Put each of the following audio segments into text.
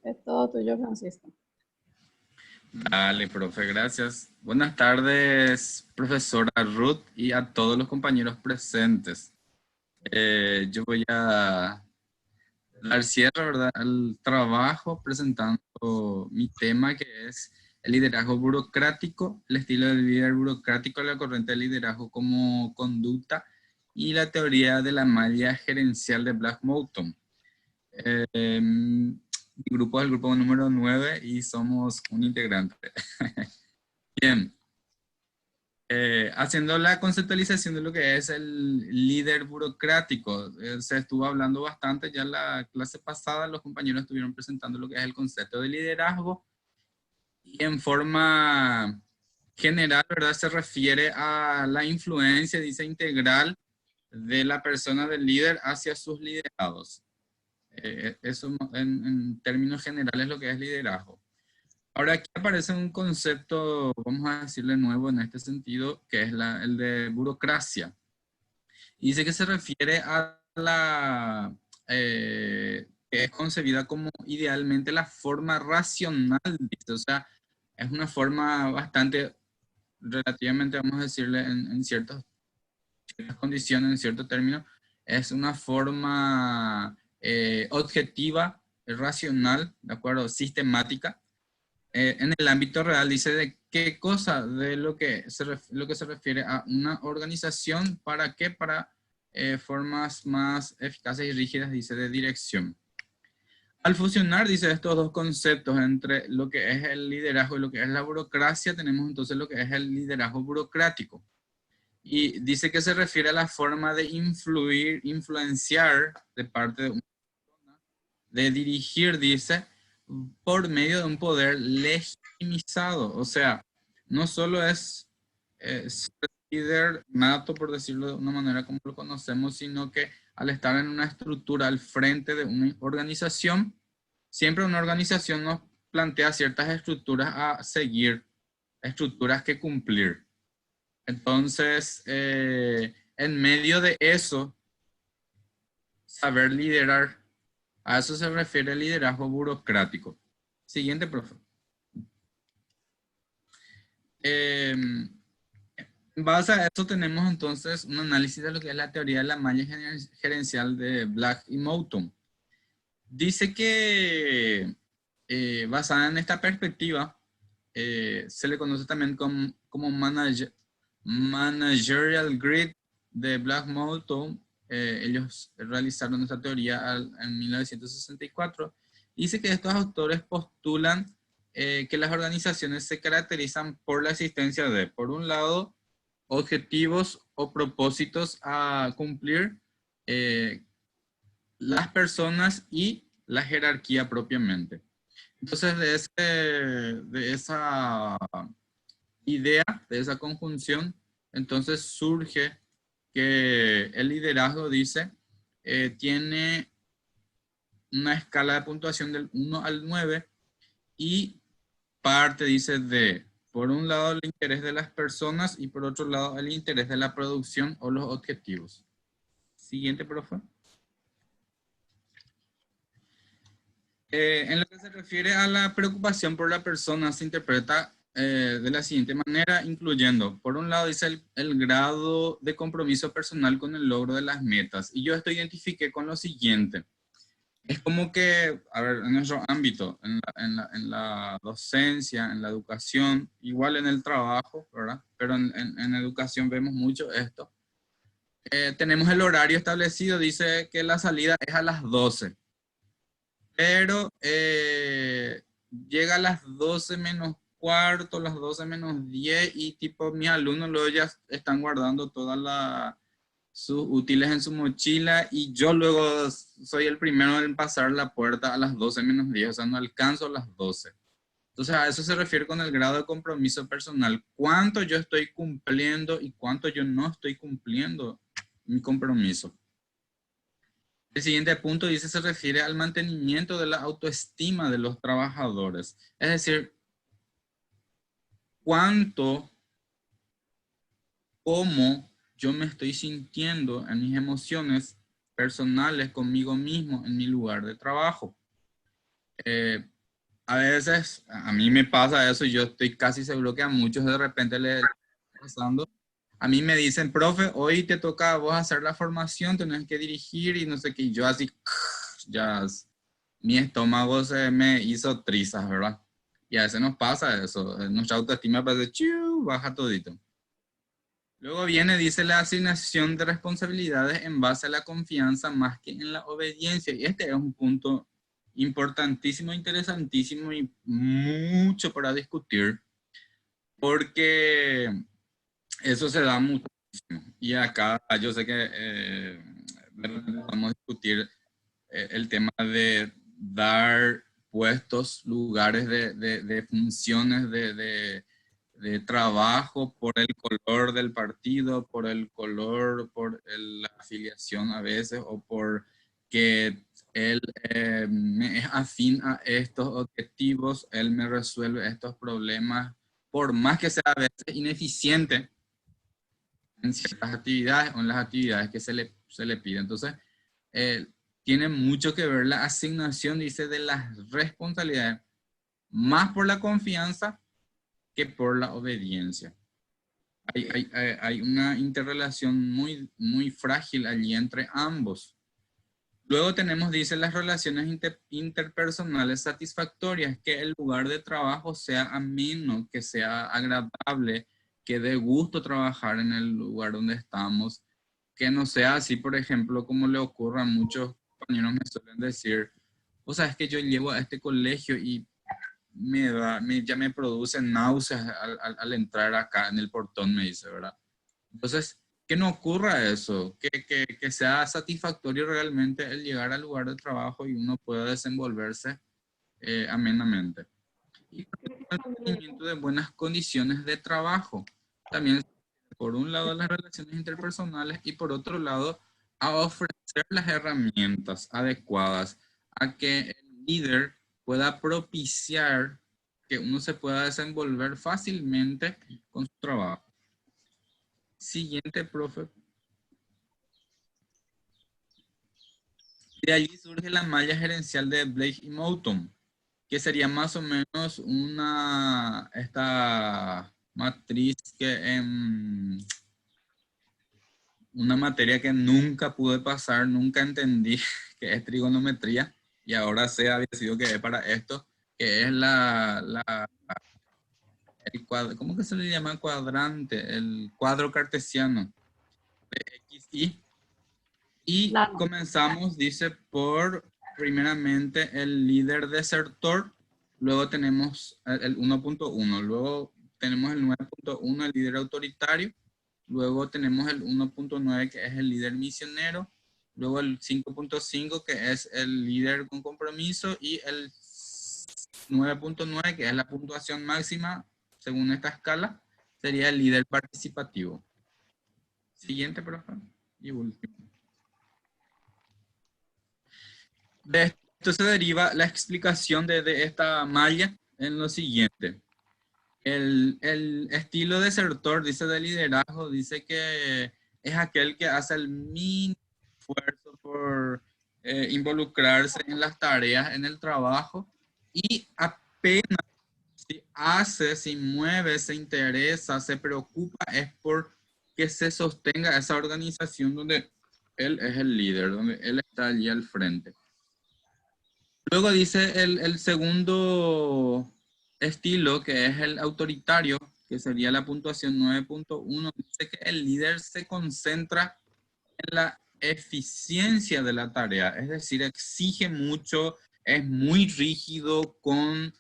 Es todo tuyo, Francisco. Dale, profe, gracias. Buenas tardes, profesora Ruth, y a todos los compañeros presentes. Yo voy a dar cierre, ¿verdad?, al trabajo presentando mi tema, que es el liderazgo burocrático, el estilo del líder burocrático, la corriente de liderazgo como conducta y la teoría de la malla gerencial de Black Moulton. Mi grupo es el grupo número 9 y somos un integrante. Bien, haciendo la conceptualización de lo que es el líder burocrático, se estuvo hablando bastante ya en la clase pasada, los compañeros estuvieron presentando lo que es el concepto de liderazgo y en forma general, ¿verdad? Se refiere a la influencia, dice, integral de la persona del líder hacia sus liderados. Eso en términos generales lo que es liderazgo. Ahora aquí aparece un concepto, vamos a decirle nuevo en este sentido, que es el de burocracia. Y dice que se refiere a que es concebida como idealmente la forma racional, dice. O sea, es una forma bastante, relativamente, vamos a decirle, en ciertas condiciones, en cierto término, es una forma objetiva, racional, ¿de acuerdo? Sistemática. En el ámbito real dice de qué cosa, de lo que se refiere a una organización, ¿para qué? Para formas más eficaces y rígidas, dice, de dirección. Al fusionar, dice, estos dos conceptos entre lo que es el liderazgo y lo que es la burocracia, tenemos entonces lo que es el liderazgo burocrático. Y dice que se refiere a la forma de influir, influenciar de parte de una persona, de dirigir, dice, por medio de un poder legitimizado. O sea, no solo es ser líder nato, por decirlo de una manera como lo conocemos, sino que al estar en una estructura al frente de una organización, siempre una organización nos plantea ciertas estructuras a seguir, estructuras que cumplir. Entonces, en medio de eso, saber liderar, a eso se refiere el liderazgo burocrático. Siguiente, profe. En base a eso tenemos entonces un análisis de lo que es la teoría de la malla gerencial de Black y Moulton. Dice que basada en esta perspectiva, se le conoce también como managerial grid de Black Moulton. Ellos realizaron esta teoría en 1964. Dice que estos autores postulan que las organizaciones se caracterizan por la existencia de, por un lado, objetivos o propósitos a cumplir, eh, las personas y la jerarquía propiamente. Entonces, de esa idea, de esa conjunción, entonces surge que el liderazgo, dice, tiene una escala de puntuación del 1 al 9 y parte, dice, de, por un lado, el interés de las personas y por otro lado, el interés de la producción o los objetivos. Siguiente, profe. En lo que se refiere a la preocupación por la persona, se interpreta de la siguiente manera, incluyendo, por un lado, dice el grado de compromiso personal con el logro de las metas. Y yo esto identifiqué con lo siguiente. Es como que, a ver, en nuestro ámbito, en la docencia, en la educación, igual en el trabajo, ¿verdad? Pero en educación vemos mucho esto. Tenemos el horario establecido, dice que la salida es a las 12. Pero llega a las 12 menos cuarto, las 12 menos 10 y tipo mis alumnos luego ya están guardando todas sus útiles en su mochila y yo luego soy el primero en pasar la puerta a las 12 menos 10, o sea, no alcanzo a las 12. Entonces a eso se refiere con el grado de compromiso personal. ¿Cuánto yo estoy cumpliendo y cuánto yo no estoy cumpliendo mi compromiso? El siguiente punto dice se refiere al mantenimiento de la autoestima de los trabajadores. Es decir, cuánto, cómo yo me estoy sintiendo en mis emociones personales conmigo mismo en mi lugar de trabajo. A veces, a mí me pasa eso y yo estoy casi seguro que a muchos de repente les está pasando. A mí me dicen, profe, hoy te toca a vos hacer la formación, tenés que dirigir y no sé qué. Y yo así, ya, mi estómago se me hizo trizas, ¿verdad? Y a veces nos pasa eso. Nuestra autoestima parece, chiu, baja todito. Luego viene, dice, la asignación de responsabilidades en base a la confianza más que en la obediencia. Y este es un punto importantísimo, interesantísimo y mucho para discutir, porque eso se da muchísimo. Y acá yo sé que vamos a discutir el tema de dar puestos, lugares de funciones de trabajo por el color del partido, por el color, por la afiliación a veces, o por que él me es afín a estos objetivos, él me resuelve estos problemas, por más que sea a veces ineficiente en ciertas actividades o en las actividades que se le pide. Entonces, eh, tiene mucho que ver la asignación, dice, de las responsabilidades, más por la confianza que por la obediencia. Hay una interrelación muy, muy frágil allí entre ambos. Luego tenemos, dice, las relaciones interpersonales satisfactorias, que el lugar de trabajo sea ameno, que sea agradable, que dé gusto trabajar en el lugar donde estamos, que no sea así, por ejemplo, como le ocurre a muchos compañeros me suelen decir, o sea, es que yo llevo a este colegio y ya me produce náuseas al entrar acá en el portón, me dice, ¿verdad? Entonces, que no ocurra eso, que sea satisfactorio realmente el llegar al lugar de trabajo y uno pueda desenvolverse amenamente. Y el mantenimiento de buenas condiciones de trabajo. También, por un lado, las relaciones interpersonales y por otro lado, a ofrecer las herramientas adecuadas a que el líder pueda propiciar que uno se pueda desenvolver fácilmente con su trabajo. Siguiente, profe. De allí surge la malla gerencial de Blake y Mouton, que sería más o menos esta matriz que en una materia que nunca pude pasar, nunca entendí, que es trigonometría, y ahora sé, había sido que es para esto, que es el cuadro, ¿cómo que se le llama cuadrante? El cuadro cartesiano de X, Y. Y Claro. comenzamos, dice, por primeramente el líder desertor, luego tenemos el 1.1, luego tenemos el 9.1, el líder autoritario, luego tenemos el 1.9 que es el líder misionero, luego el 5.5 que es el líder con compromiso y el 9.9 que es la puntuación máxima según esta escala, sería el líder participativo. Siguiente, por favor. Y último. De esto se deriva la explicación de esta malla en lo siguiente. El estilo desertor, dice, de liderazgo, dice que es aquel que hace el mínimo esfuerzo por involucrarse en las tareas, en el trabajo, y apenas si hace, si mueve, se interesa, se preocupa, es por que se sostenga esa organización donde él es el líder, donde él está allí al frente. Luego dice el segundo estilo, que es el autoritario, que sería la puntuación 9.1, dice que el líder se concentra en la eficiencia de la tarea, es decir, exige mucho, es muy rígido con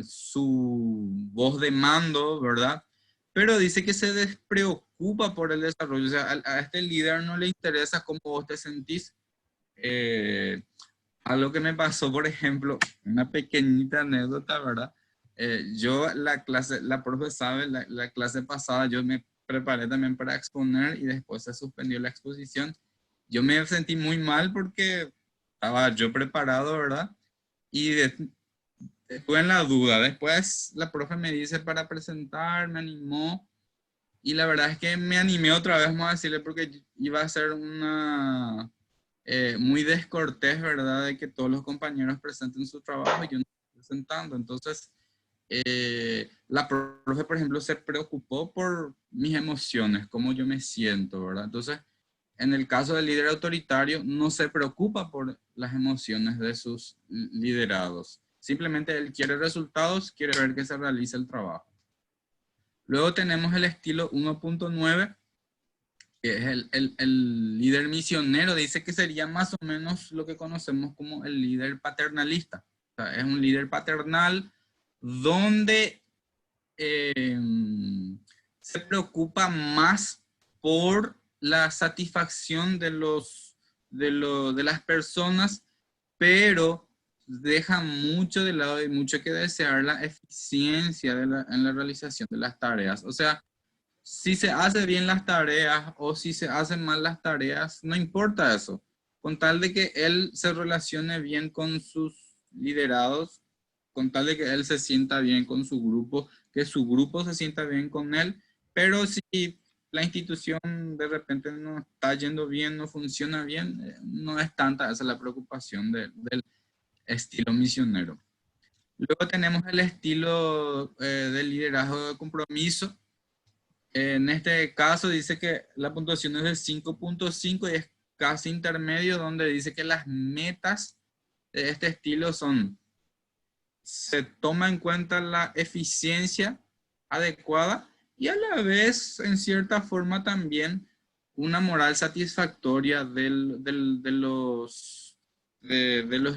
su voz de mando, ¿verdad? Pero dice que se despreocupa por el desarrollo, o sea, a este líder no le interesa cómo vos te sentís. Eh, Algo que me pasó, por ejemplo, una pequeñita anécdota, ¿verdad? Yo la profe sabe, la clase pasada yo me preparé también para exponer y después se suspendió la exposición. Yo me sentí muy mal porque estaba yo preparado, ¿verdad? Y estuve en la duda. Después la profe me dice para presentar, me animó y la verdad es que me animé otra vez, vamos a decirle, porque iba a ser una muy descortés, ¿verdad? De que todos los compañeros presenten su trabajo. Yo no presentando. Entonces, la profe, por ejemplo, se preocupó por mis emociones, cómo yo me siento, ¿verdad? Entonces, en el caso del líder autoritario, no se preocupa por las emociones de sus liderados. Simplemente él quiere resultados, quiere ver que se realice el trabajo. Luego tenemos el estilo 1.9, que es el líder misionero. Dice que sería más o menos lo que conocemos como el líder paternalista. O sea, es un líder paternal donde se preocupa más por la satisfacción de las personas, pero deja mucho de lado y mucho que desear la eficiencia en la realización de las tareas. O sea, si se hace bien las tareas o si se hacen mal las tareas, no importa eso. Con tal de que él se relacione bien con sus liderados, con tal de que él se sienta bien con su grupo, que su grupo se sienta bien con él, pero si la institución de repente no está yendo bien, no funciona bien, no es tanta esa la preocupación del estilo misionero. Luego tenemos el estilo del liderazgo de compromiso. En este caso dice que la puntuación es de 5.5 y es casi intermedio, donde dice que las metas de este estilo son: se toma en cuenta la eficiencia adecuada y a la vez, en cierta forma, también una moral satisfactoria de los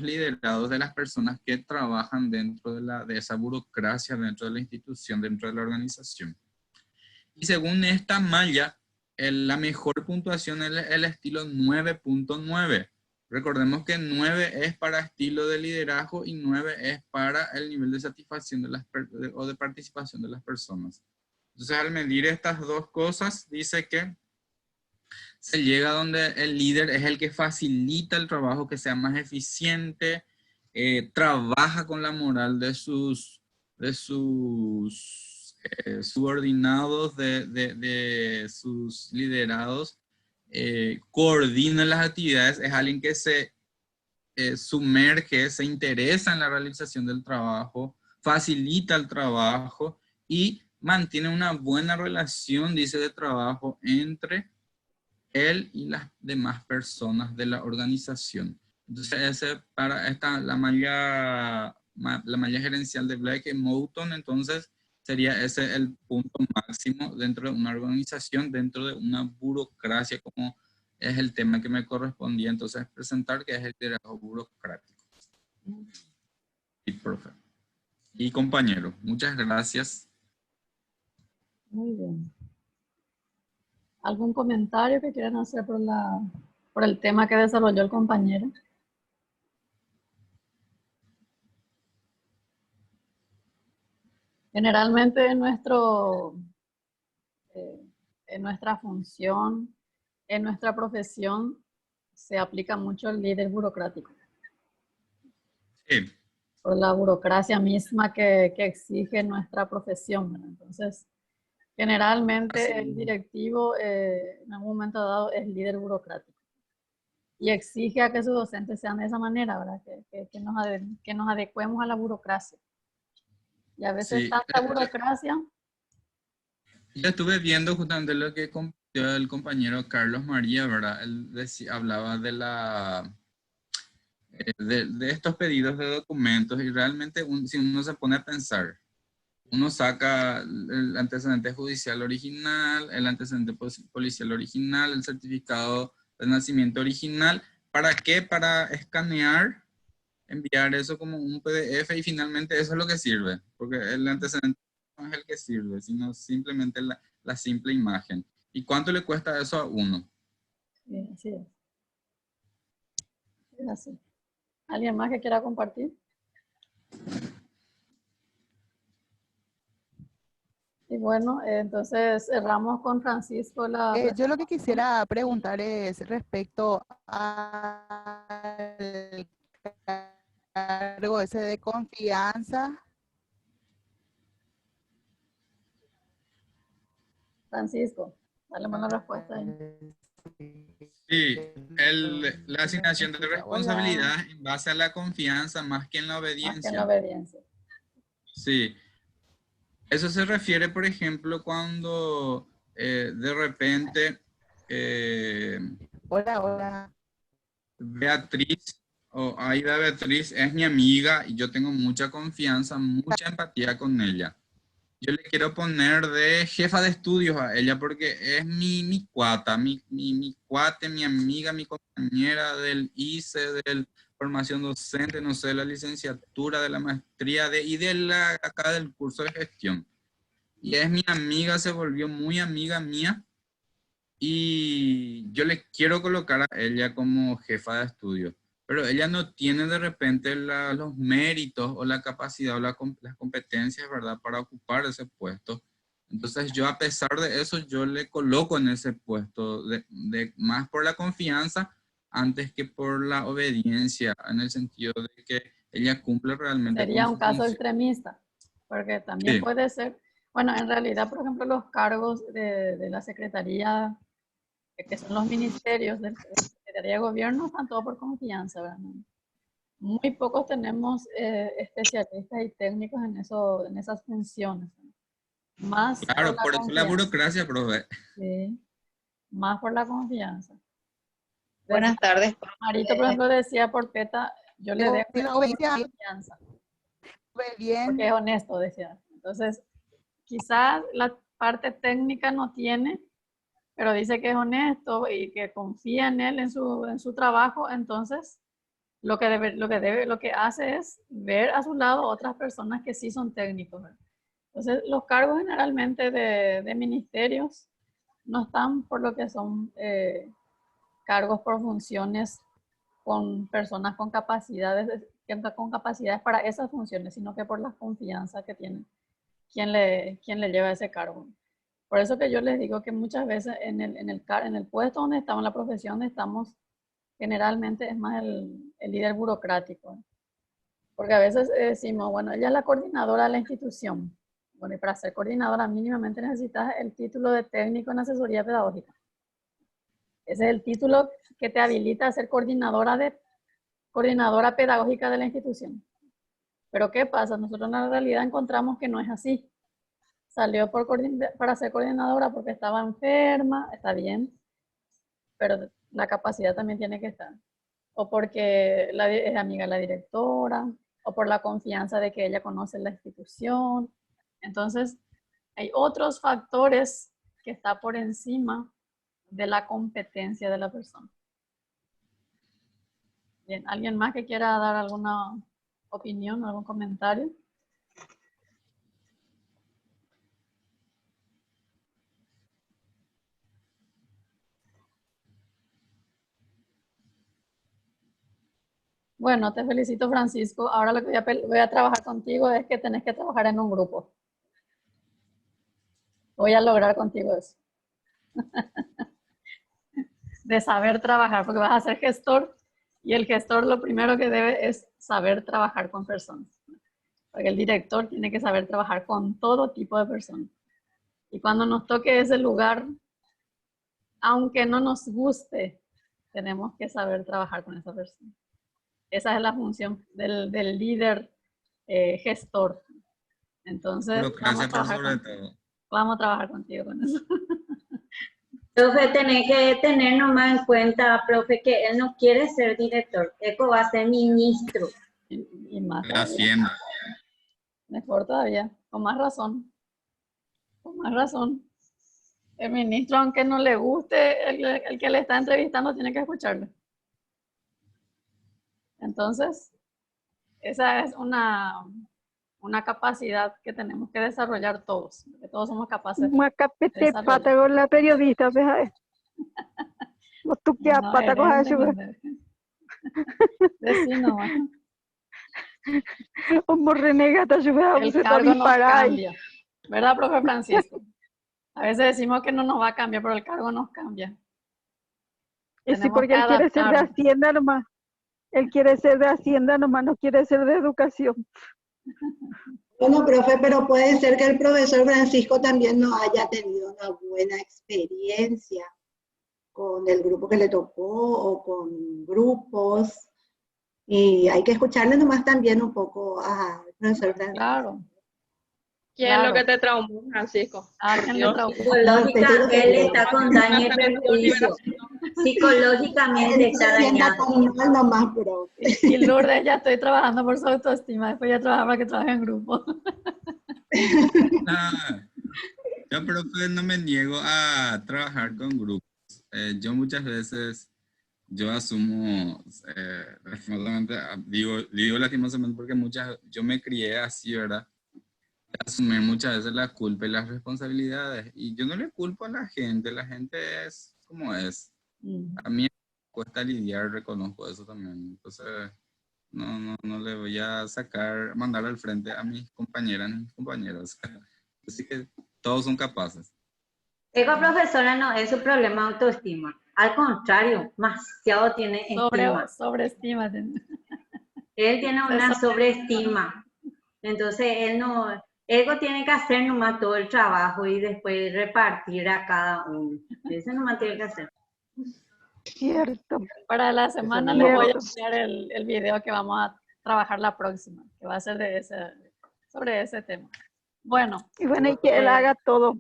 liderados, de las personas que trabajan dentro de esa burocracia, dentro de la institución, dentro de la organización. Y según esta malla, la mejor puntuación es el estilo 9.9. Recordemos que 9 es para estilo de liderazgo y 9 es para el nivel de satisfacción o de participación de las personas. Entonces, al medir estas dos cosas, dice que se llega donde el líder es el que facilita el trabajo, que sea más eficiente, trabaja con la moral de sus subordinados, de sus liderados, coordina las actividades, es alguien que se sumerge, se interesa en la realización del trabajo, facilita el trabajo y mantiene una buena relación, dice, de trabajo entre él y las demás personas de la organización. Entonces, la malla gerencial de Black y Moulton, entonces, sería ese el punto máximo dentro de una organización, dentro de una burocracia, como es el tema que me correspondía entonces presentar, que es el liderazgo burocrático. Y profe. Y compañero, muchas gracias. Muy bien. ¿Algún comentario que quieran hacer por el tema que desarrolló el compañero? Generalmente en nuestra función, en nuestra profesión, se aplica mucho el líder burocrático. Sí. Por la burocracia misma que exige nuestra profesión, ¿verdad? Entonces, generalmente el directivo en algún momento dado es líder burocrático y exige a que sus docentes sean de esa manera, ¿verdad? Que nos adecuemos a la burocracia. Y a veces Sí. tanta burocracia. Yo estuve viendo justamente lo que compartió el compañero Carlos María, ¿verdad? Él hablaba de estos pedidos de documentos y realmente si uno se pone a pensar, uno saca el antecedente judicial original, el antecedente policial original, el certificado de nacimiento original. ¿Para qué? Para escanear, enviar eso como un PDF y finalmente eso es lo que sirve, porque el antecedente no es el que sirve, sino simplemente la simple imagen. ¿Y cuánto le cuesta eso a uno? Sí, así es. Es así. ¿Alguien más que quiera compartir? Y bueno, entonces cerramos con Francisco la Yo lo que presentación. quisiera preguntar es respecto al cargo ese de confianza. Francisco, dale una respuesta ahí. Sí, la asignación de Hola. responsabilidad en base a la confianza más que en la Más que en la obediencia. obediencia. Sí, eso se refiere, por ejemplo, cuando de repente Hola. Beatriz o Aida Beatriz es mi amiga y yo tengo mucha confianza, mucha empatía con ella. Yo le quiero poner de jefa de estudios a ella porque es mi cuata, mi cuate, mi amiga, mi compañera del ICE, de formación docente, no sé, la licenciatura, de la maestría y de acá del curso de gestión. Y es mi amiga, se volvió muy amiga mía y yo le quiero colocar a ella como jefa de estudio. Pero ella no tiene de repente los méritos o la capacidad o las competencias, ¿verdad?, para ocupar ese puesto. Entonces yo, a pesar de eso, yo le coloco en ese puesto más por la confianza antes que por la obediencia, en el sentido de que ella cumple realmente Sería con un su caso función. extremista, porque también Sí, puede ser, bueno, en realidad, por ejemplo, los cargos de la Secretaría, que son los ministerios de la Secretaría de Gobierno, están todos por confianza, ¿verdad? Muy pocos tenemos especialistas y técnicos en eso, en esas funciones, ¿no? Más por claro, la por eso la confianza, burocracia, profe. ¿sí? Más por la confianza. Buenas tardes. Marito, por ejemplo, decía por PETA, yo le dejo Tiene esa obediencia, confianza, porque bien. es honesto, decía. Entonces, quizás la parte técnica no tiene, pero dice que es honesto y que confía en él, en su trabajo, entonces lo que hace es ver a su lado otras personas que sí son técnicos, ¿verdad? Entonces, los cargos generalmente de ministerios no están por lo que son cargos por funciones con personas con capacidades para esas funciones, sino que por la confianza que tiene quien le lleva ese cargo. Por eso que yo les digo que muchas veces en el puesto donde estamos, en la profesión donde estamos, generalmente es más el líder burocrático. Porque a veces decimos, bueno, ella es la coordinadora de la institución. Bueno, y para ser coordinadora mínimamente necesitas el título de técnico en asesoría pedagógica. Ese es el título que te habilita a ser coordinadora pedagógica de la institución. Pero ¿qué pasa? Nosotros en la realidad encontramos que no es así. Salió para ser coordinadora porque estaba enferma, está bien, pero la capacidad también tiene que estar. O porque es amiga de la directora, o por la confianza de que ella conoce la institución. Entonces, hay otros factores que están por encima de la competencia de la persona. Bien, ¿alguien más que quiera dar alguna opinión, algún comentario? Bueno, te felicito, Francisco. Ahora lo que voy a trabajar contigo es que tenés que trabajar en un grupo. Voy a lograr contigo eso. De saber trabajar, porque vas a ser gestor y el gestor lo primero que debe es saber trabajar con personas. Porque el director tiene que saber trabajar con todo tipo de personas. Y cuando nos toque ese lugar, aunque no nos guste, tenemos que saber trabajar con esa persona. Esa es la función del líder gestor. Entonces, Burocracia por sobre todo. vamos a trabajar contigo con eso. Profe, tenés que tener nomás en cuenta, profe, que él no quiere ser director. Eco va a ser ministro. Y más La todavía. hacienda. Mejor todavía. Con más razón. Con más razón. El ministro, aunque no le guste, el que le está entrevistando tiene que escucharle. Entonces, esa es una capacidad que tenemos que desarrollar todos, que todos somos capaces de desarrollar. Pata con la periodista, ¿ves? Tú qué No, pata con eso, Decí nomás. como renegata, yo El cargo nos cambia, ¿verdad, profe Francisco? A veces decimos que no nos va a cambiar, pero el cargo nos cambia. Y sí, porque él quiere ser de Hacienda nomás. Él quiere ser de Hacienda nomás, no quiere ser de educación. Bueno, profe, pero puede ser que el profesor Francisco también no haya tenido una buena experiencia con el grupo que le tocó o con grupos. Y hay que escucharle nomás también un poco al profesor Francisco. Claro. ¿Qué es lo que te traumó, Francisco? ¿A quién le traumó? Psicológica, él está con daño y perjuicio. Psicológicamente está dañado. Mal nomás, profe. Y Lourdes, ya estoy trabajando por su autoestima, después ya trabajar para que trabaje en grupo. Yo, profe, no me niego a trabajar con grupos. Yo muchas veces, yo asumo, lastimosamente, digo lastimosamente porque yo me crié así, ¿verdad? Asumir muchas veces la culpa y las responsabilidades. Y yo no le culpo a la gente es como es. A mí me cuesta lidiar, reconozco eso también. Entonces, no le voy a mandar al frente a mis compañeras ni mis compañeros. Así que todos son capaces. Ego profesora no es su problema de autoestima. Al contrario, demasiado tiene estima. Sobreestima. Él tiene una sobreestima. Entonces, Ego tiene que hacer nomás todo el trabajo y después repartir a cada uno. Eso nomás tiene que hacer. Cierto. Para la semana les voy a enviar el video que vamos a trabajar la próxima, que va a ser sobre ese tema. Bueno. Y bueno, y que él haga todo.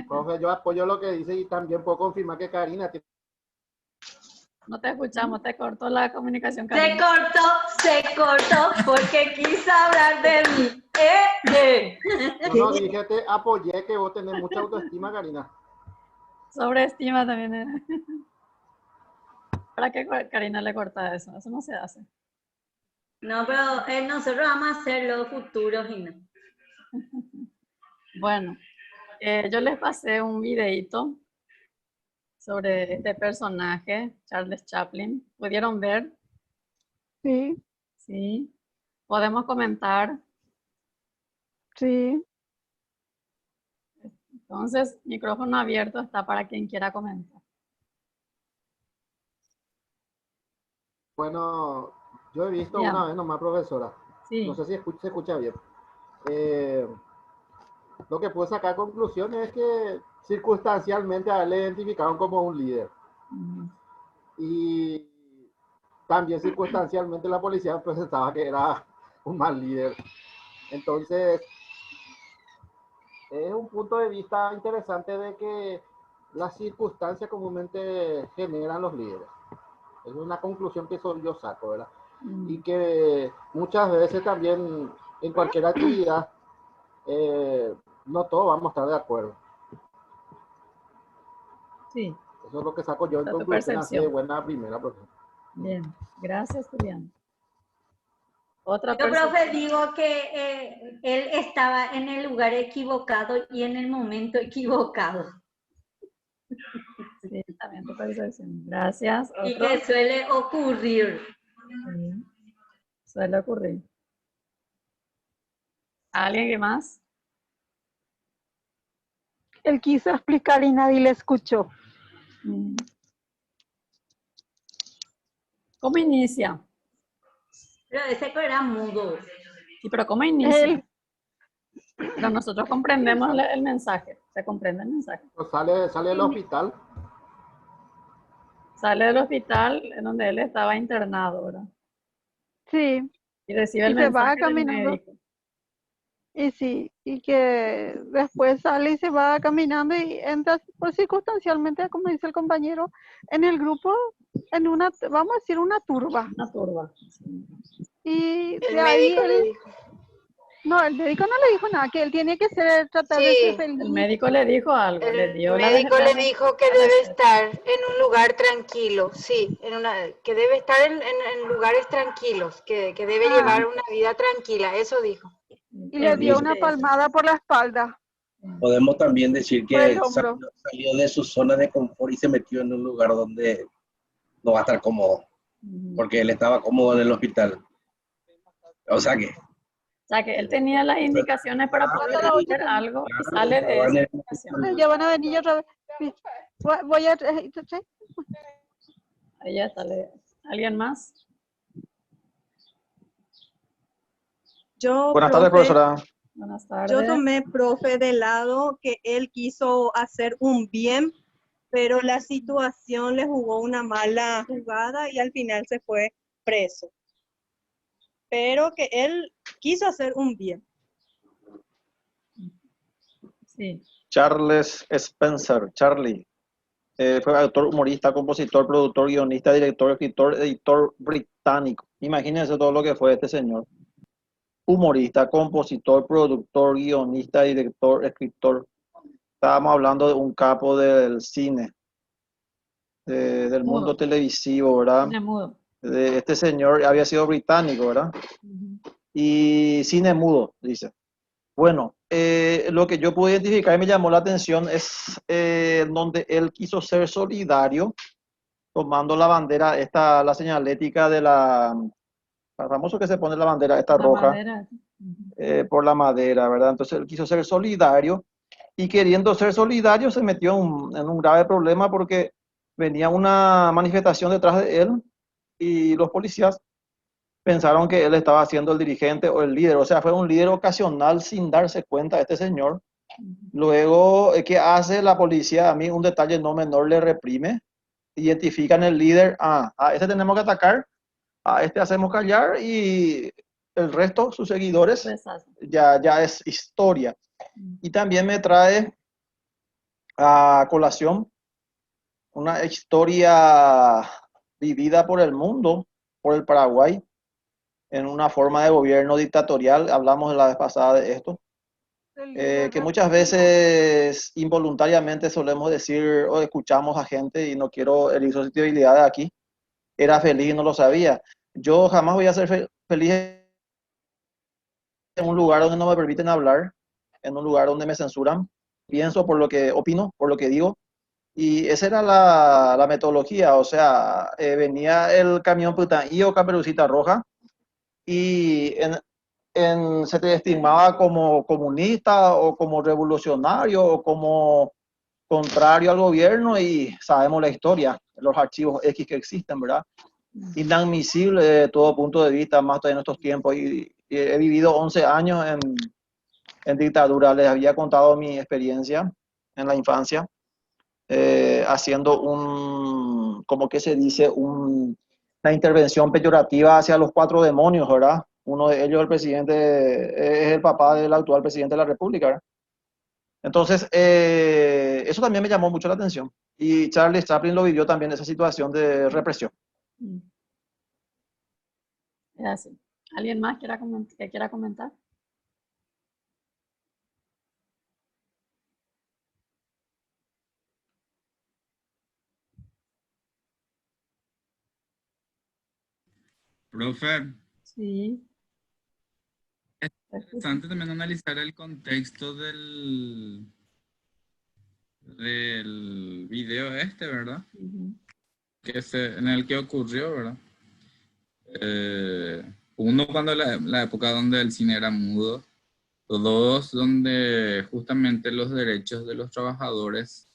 Profe, yo apoyo lo que dice y también puedo confirmar que Karina tiene... No te escuchamos, te cortó la comunicación, Karina. Se cortó porque quiso hablar de mí. No, dije, te apoyé que vos tenés mucha autoestima, Karina. Sobreestima también. ¿Para qué Karina le corta eso? Eso no se hace. No, pero nosotros vamos a hacer los futuros y no. Bueno, yo les pasé un videito sobre este personaje, Charles Chaplin. ¿Pudieron ver? Sí. Sí. ¿Podemos comentar? Sí. Entonces, micrófono abierto está para quien quiera comentar. Bueno, yo he visto Bien. una vez nomás, profesora. Sí. No sé si se escucha bien. Lo que puedo sacar conclusión es que circunstancialmente a él le identificaron como un líder. Y también circunstancialmente la policía pensaba que era un mal líder. Entonces, es un punto de vista interesante de que las circunstancias comúnmente generan los líderes. Es una conclusión que yo saco, ¿verdad? Y que muchas veces también en cualquier actividad no todos vamos a estar de acuerdo. Sí. Eso es lo que saco yo en conclusión así de buena primera, profesora. Bien, gracias, Julián. Otra Yo, profe, digo que él estaba en el lugar equivocado y en el momento equivocado. Sí, también tu percepción. Gracias. ¿Otro? Y que suele ocurrir. Sí, suele ocurrir. ¿Alguien más? Él quiso explicar y nadie le escuchó. ¿Cómo inicia? Pero ese era mudo. Sí, pero ¿cómo inicia? Pero nosotros comprendemos el mensaje. ¿Se comprende el mensaje? Pues sale del hospital. Sale del hospital en donde él estaba internado, ¿verdad? Sí. Y recibe el mensaje del médico. Y sí, y que después sale y se va caminando y entra pues, circunstancialmente, como dice el compañero, en el grupo, en una, vamos a decir, una turba. Una turba. Y el médico le dijo. No, el médico no le dijo nada, que él tiene que tratar de ser feliz. El médico le dijo algo. El médico le dijo que debe estar en un lugar tranquilo, sí, que debe estar en lugares tranquilos, que debe llevar una vida tranquila, eso dijo. Y le dio una palmada por la espalda. Podemos también decir que salió de su zona de confort y se metió en un lugar donde no va a estar cómodo, porque él estaba cómodo en el hospital. O sea que él tenía las indicaciones para poder hacer algo y sale de esa indicación. Ya van a venir otra vez. Voy a... Ahí ya está. ¿Alguien más? Buenas tardes, profesora. Buenas tardes. Yo tomé, profe, de lado que él quiso hacer un bien pero la situación le jugó una mala jugada y al final se fue preso. Pero que él quiso hacer un bien. Sí. Charles Spencer, Charlie. Fue actor, humorista, compositor, productor, guionista, director, escritor, editor británico. Imagínense todo lo que fue este señor. Humorista, compositor, productor, guionista, director, escritor. Estábamos hablando de un capo del cine, del mundo televisivo, ¿verdad? Cine mudo. Este señor había sido británico, ¿verdad? Y cine mudo, dice. Bueno, lo que yo pude identificar y me llamó la atención es donde él quiso ser solidario, tomando la bandera, la señalética de la famoso que se pone la bandera, esta roja, Madera. por la madera, ¿verdad? Entonces él quiso ser solidario y queriendo ser solidario se metió en un grave problema porque venía una manifestación detrás de él y los policías pensaron que él estaba siendo el dirigente o el líder, o sea, fue un líder ocasional sin darse cuenta este señor. Luego, ¿qué hace la policía? A mí un detalle no menor le reprime, identifican el líder, a este tenemos que atacar, a este hacemos callar y el resto, sus seguidores, ya es historia. Y también me trae a colación una historia vivida por el mundo, por el Paraguay, en una forma de gobierno dictatorial. Hablamos la vez pasada de esto, que muchas veces involuntariamente solemos decir o escuchamos a gente, y no quiero herir susceptibilidades aquí, era feliz y no lo sabía. Yo jamás voy a ser feliz en un lugar donde no me permiten hablar, en un lugar donde me censuran. Pienso por lo que opino, por lo que digo. Y esa era la metodología, o sea, venía el camión Putaí o Caperucita Roja y se te estimaba como comunista o como revolucionario o como contrario al gobierno y sabemos la historia, los archivos X que existen, ¿verdad? Inadmisible de todo punto de vista, más todavía en estos tiempos. Y he vivido 11 años en dictadura, les había contado mi experiencia en la infancia. Haciendo como que se dice, una intervención peyorativa hacia los 4 demonios, ¿verdad? Uno de ellos, el presidente, es el papá del actual presidente de la República, ¿verdad? Entonces, eso también me llamó mucho la atención. Y Charles Chaplin lo vivió también, esa situación de represión. Gracias. ¿Alguien más que quiera comentar? Profe. Sí. Es interesante también analizar el contexto del video ¿verdad? En el que ocurrió, ¿verdad? Uno, cuando la época donde el cine era mudo. 2, donde justamente los derechos de los trabajadores,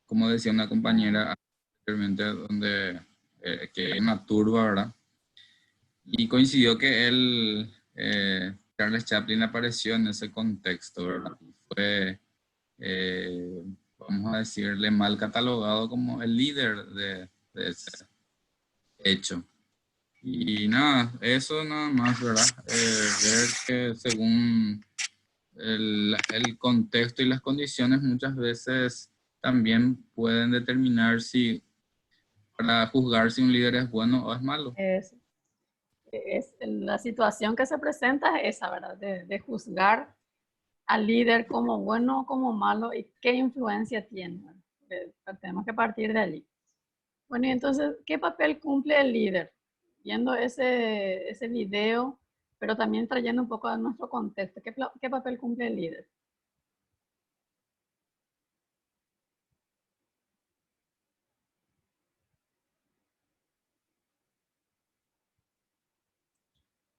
como decía una compañera anteriormente, donde que es una turba, ¿verdad? Y coincidió que Charles Chaplin apareció en ese contexto, ¿verdad? Fue, vamos a decirle, mal catalogado como el líder de ese hecho. Y nada, eso nada más, ¿verdad? Ver que según el contexto y las condiciones muchas veces también pueden determinar para juzgar si un líder es bueno o es malo. La situación que se presenta es esa, ¿verdad? De juzgar al líder como bueno o como malo y qué influencia tiene. Tenemos que partir de allí. Bueno, y entonces, ¿qué papel cumple el líder? Viendo ese video, pero también trayendo un poco a nuestro contexto, ¿qué papel cumple el líder?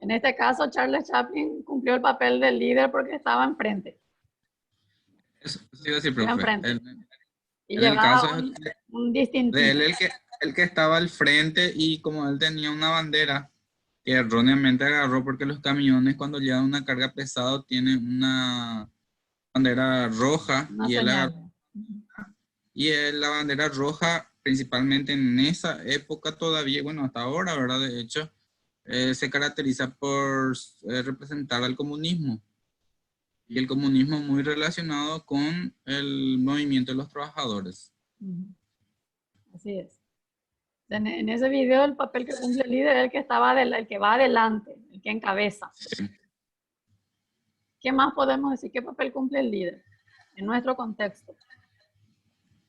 En este caso, Charles Chaplin cumplió el papel del líder porque estaba enfrente. Eso sí, decir, profe. Y llevaba un distintivo. De él, el que estaba al frente, y como él tenía una bandera que erróneamente agarró, porque los camiones cuando llevan una carga pesada tienen una bandera roja, y él agarró, Y la bandera roja, principalmente en esa época todavía, bueno, hasta ahora, ¿verdad? De hecho, se caracteriza por representar al comunismo. Y el comunismo muy relacionado con el movimiento de los trabajadores. Así es. En ese video el papel que cumple el líder es el que el que va adelante, el que encabeza. Sí. ¿Qué más podemos decir? ¿Qué papel cumple el líder en nuestro contexto?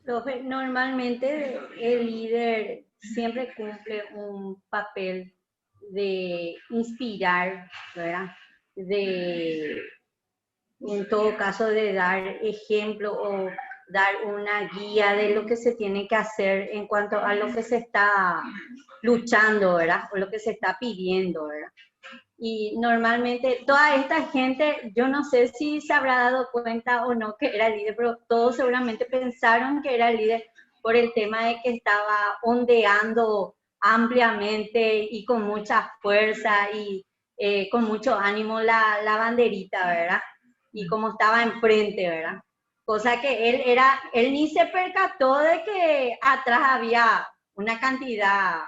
Profe, normalmente el líder siempre cumple un papel de inspirar, ¿verdad? En todo caso, de dar ejemplo o dar una guía de lo que se tiene que hacer en cuanto a lo que se está luchando, ¿verdad? O lo que se está pidiendo, ¿verdad? Y normalmente toda esta gente, yo no sé si se habrá dado cuenta o no que era el líder, pero todos seguramente pensaron que era el líder por el tema de que estaba ondeando ampliamente y con mucha fuerza y con mucho ánimo la banderita, ¿verdad? Y como estaba enfrente, ¿verdad? Cosa que él ni se percató de que atrás había una cantidad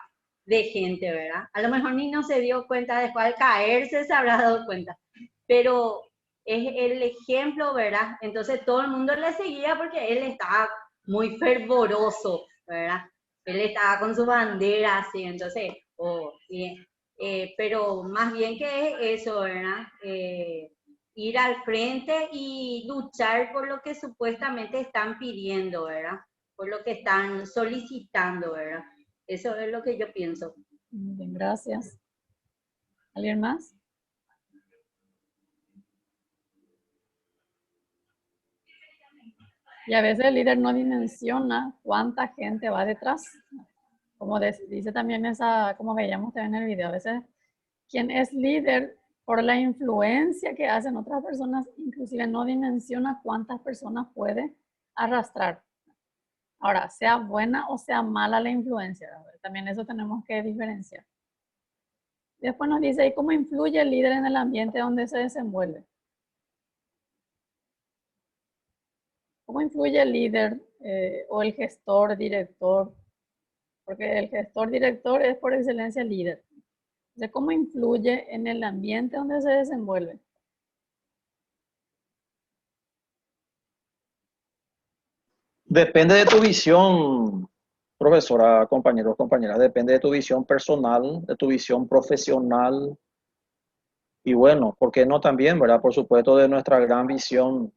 de gente, ¿verdad? A lo mejor ni no se dio cuenta, después al caerse se habrá dado cuenta, pero es el ejemplo, ¿verdad? Entonces todo el mundo le seguía porque él estaba muy fervoroso, ¿verdad? Él estaba con su bandera así, entonces, bien. Pero más bien que eso, ¿verdad? Ir al frente y luchar por lo que supuestamente están pidiendo, ¿verdad? Por lo que están solicitando, ¿verdad? Eso es lo que yo pienso. Bien, gracias. ¿Alguien más? Y a veces el líder no dimensiona cuánta gente va detrás. Como dice también como veíamos también en el video, a veces quien es líder por la influencia que hacen otras personas, inclusive no dimensiona cuántas personas puede arrastrar. Ahora, sea buena o sea mala la influencia, también eso tenemos que diferenciar. Después nos dice, ¿y cómo influye el líder en el ambiente donde se desenvuelve? ¿Cómo influye el líder o el gestor, director? Porque el gestor, director es por excelencia el líder. Entonces, ¿cómo influye en el ambiente donde se desenvuelve? Depende de tu visión, profesora, compañeros, compañeras. Depende de tu visión personal, de tu visión profesional. Y bueno, ¿por qué no también, verdad? Por supuesto, de nuestra gran visión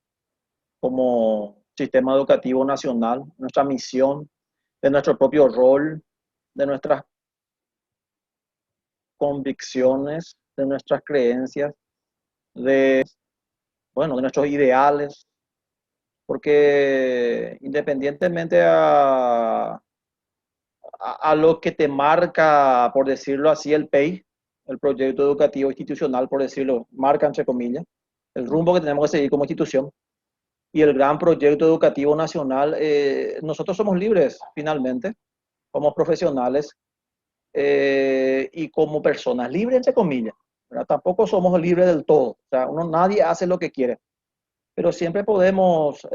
como sistema educativo nacional, nuestra misión, de nuestro propio rol, de nuestras convicciones, de nuestras creencias, de nuestros ideales, porque independientemente a lo que te marca, por decirlo así, el PEI, el proyecto educativo institucional, por decirlo, marca entre comillas, el rumbo que tenemos que seguir como institución, y el gran proyecto educativo nacional, nosotros somos libres finalmente, como profesionales y como personas, libres entre comillas, ¿verdad? Tampoco somos libres del todo, o sea, nadie hace lo que quiere, pero siempre podemos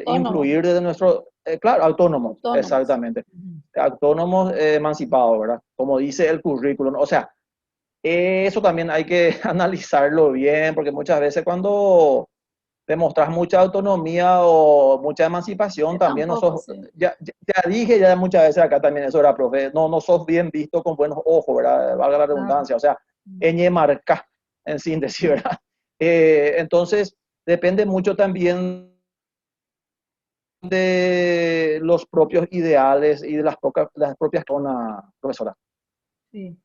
influir desde nuestro, claro, autónomos, exactamente, autónomos emancipados, ¿verdad? Como dice el currículum, o sea, eso también hay que analizarlo bien, porque muchas veces cuando demostras mucha autonomía o mucha emancipación, también tampoco, no sos, sí. ya dije ya muchas veces acá también eso era, profe, no sos bien visto con buenos ojos, ¿verdad? Valga la redundancia, o sea, marca en síntesis, ¿verdad? Entonces, depende mucho también de los propios ideales y de las propias zonas, profesora. Sí.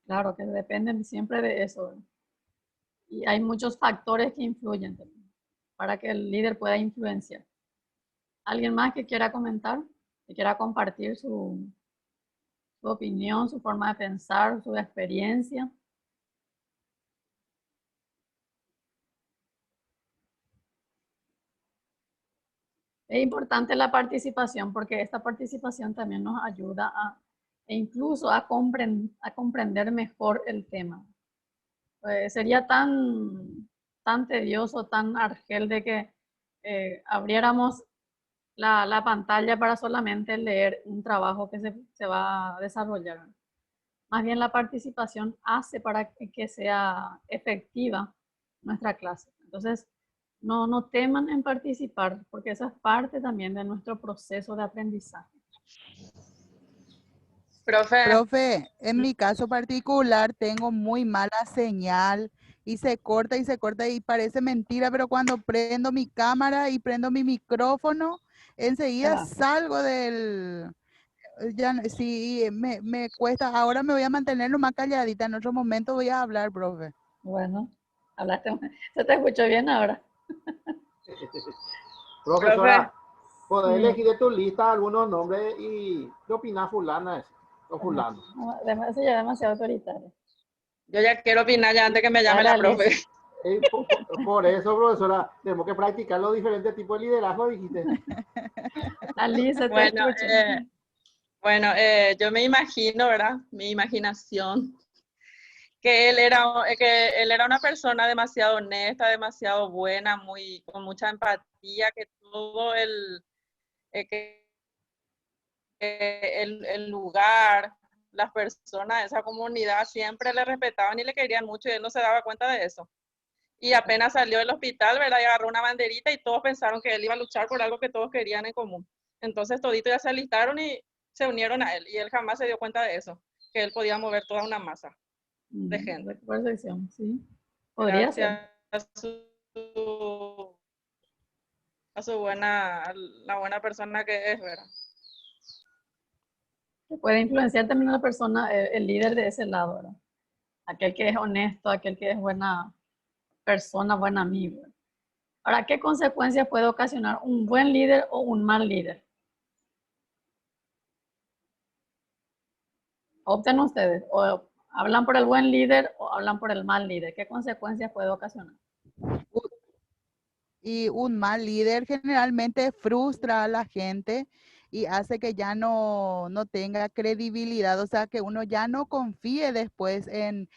Claro que dependen siempre de eso. Y hay muchos factores que influyen también para que el líder pueda influenciar. ¿Alguien más que quiera comentar? Que quiera compartir su opinión, su forma de pensar, su experiencia? Es importante la participación porque esta participación también nos ayuda incluso a comprender mejor el tema. Sería tan tedioso, tan argel de que abriéramos la pantalla para solamente leer un trabajo que se va a desarrollar. Más bien la participación hace para que sea efectiva nuestra clase. Entonces, no teman en participar, porque eso es parte también de nuestro proceso de aprendizaje. Profe, en mi caso particular tengo muy mala señal y se corta y parece mentira, pero cuando prendo mi cámara y prendo mi micrófono, enseguida salgo del... Sí, me cuesta. Ahora me voy a mantener nomás calladita. En otro momento voy a hablar, profe. Bueno, hablaste, se te escuchó bien ahora. Profesora, ¿podés elegir de tu lista algunos nombres y qué opina fulana o fulano? Eso ya es demasiado autoritario. Yo ya quiero opinar ya antes que me llame la profe. Por eso, profesora, tenemos que practicar los diferentes tipos de liderazgo, dijiste. Alice, bueno, yo me imagino, ¿verdad? Mi imaginación, que él era una persona demasiado honesta, demasiado buena, con mucha empatía, que todo el lugar, las personas de esa comunidad siempre le respetaban y le querían mucho y él no se daba cuenta de eso. Y apenas salió del hospital, ¿verdad? Y agarró una banderita y todos pensaron que él iba a luchar por algo que todos querían en común. Entonces toditos ya se alistaron y se unieron a él. Y él jamás se dio cuenta de eso, que él podía mover toda una masa de gente. Percepción, sí. Podría ser. La buena persona que es, ¿verdad? Puede influenciar también a la persona, el líder de ese lado, ¿verdad? Aquel que es honesto, aquel que es buena persona, buen amigo. Ahora, ¿qué consecuencias puede ocasionar un buen líder o un mal líder? Opten ustedes, o hablan por el buen líder o hablan por el mal líder. ¿Qué consecuencias puede ocasionar? Y un mal líder generalmente frustra a la gente y hace que ya no tenga credibilidad, o sea, que uno ya no confíe después en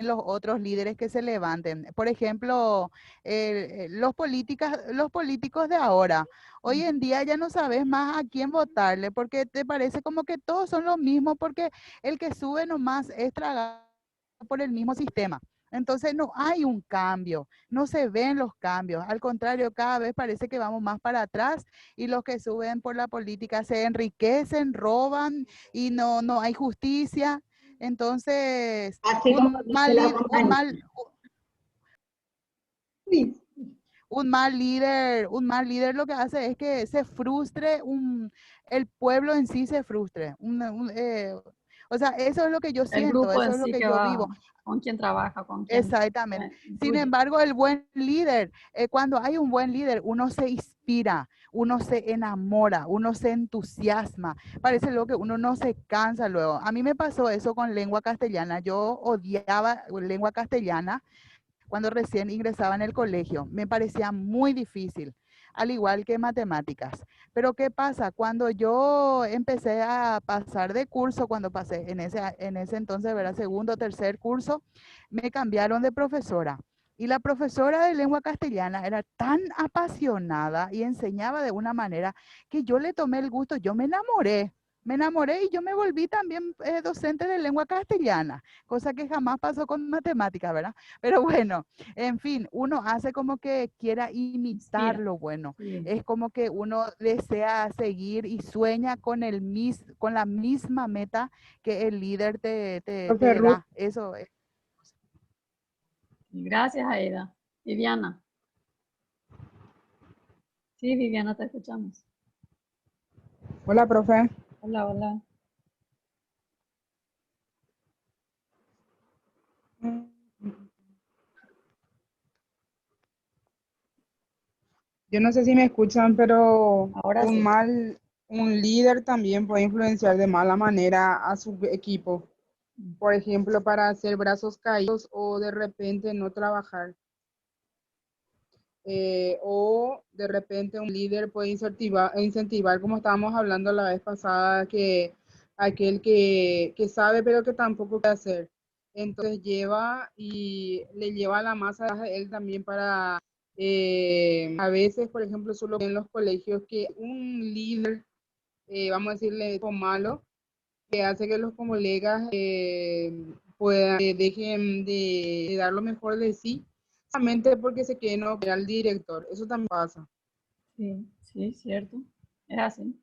los otros líderes que se levanten. Por ejemplo, los políticos de ahora, hoy en día ya no sabes más a quién votarle porque te parece como que todos son lo mismo porque el que sube nomás es tragado por el mismo sistema. Entonces no hay un cambio, no se ven los cambios, al contrario, cada vez parece que vamos más para atrás y los que suben por la política se enriquecen, roban y no hay justicia. Entonces, un mal líder lo que hace es que se frustre, el pueblo en sí se frustre. O sea, eso es lo que yo siento, eso es lo que yo vivo. Con quién trabaja, con quién. Exactamente. Sin embargo, el buen líder, cuando hay un buen líder, uno se inspira, uno se enamora, uno se entusiasma. Parece luego que uno no se cansa luego. A mí me pasó eso con lengua castellana. Yo odiaba lengua castellana cuando recién ingresaba en el colegio. Me parecía muy difícil, al igual que matemáticas. Pero ¿qué pasa? Cuando yo empecé a pasar de curso, cuando pasé en ese entonces, ¿verdad? Segundo o tercer curso, me cambiaron de profesora. Y la profesora de lengua castellana era tan apasionada y enseñaba de una manera que yo le tomé el gusto, yo me enamoré y yo me volví también docente de lengua castellana, cosa que jamás pasó con matemáticas, ¿verdad? Pero bueno, en fin, uno hace como que quiera imitar lo bueno. Es como que uno desea seguir y sueña con la misma meta que el líder te da. Eso es. Gracias, Aida. Viviana. Sí, Viviana, te escuchamos. Hola, profe. Hola, hola. Yo no sé si me escuchan, pero ahora sí. Un líder también puede influenciar de mala manera a su equipo. Por ejemplo, para hacer brazos caídos o de repente no trabajar. O de repente un líder puede incentivar, como estábamos hablando la vez pasada, que aquel que sabe pero que tampoco puede hacer. Entonces le lleva a la masa a él también para A veces, por ejemplo, solo en los colegios que un líder, vamos a decirle, malo, que hace que los colegas puedan, dejen de dar lo mejor de sí, solamente porque se quieren operar al director. Eso también pasa. Sí, sí, cierto. Es así.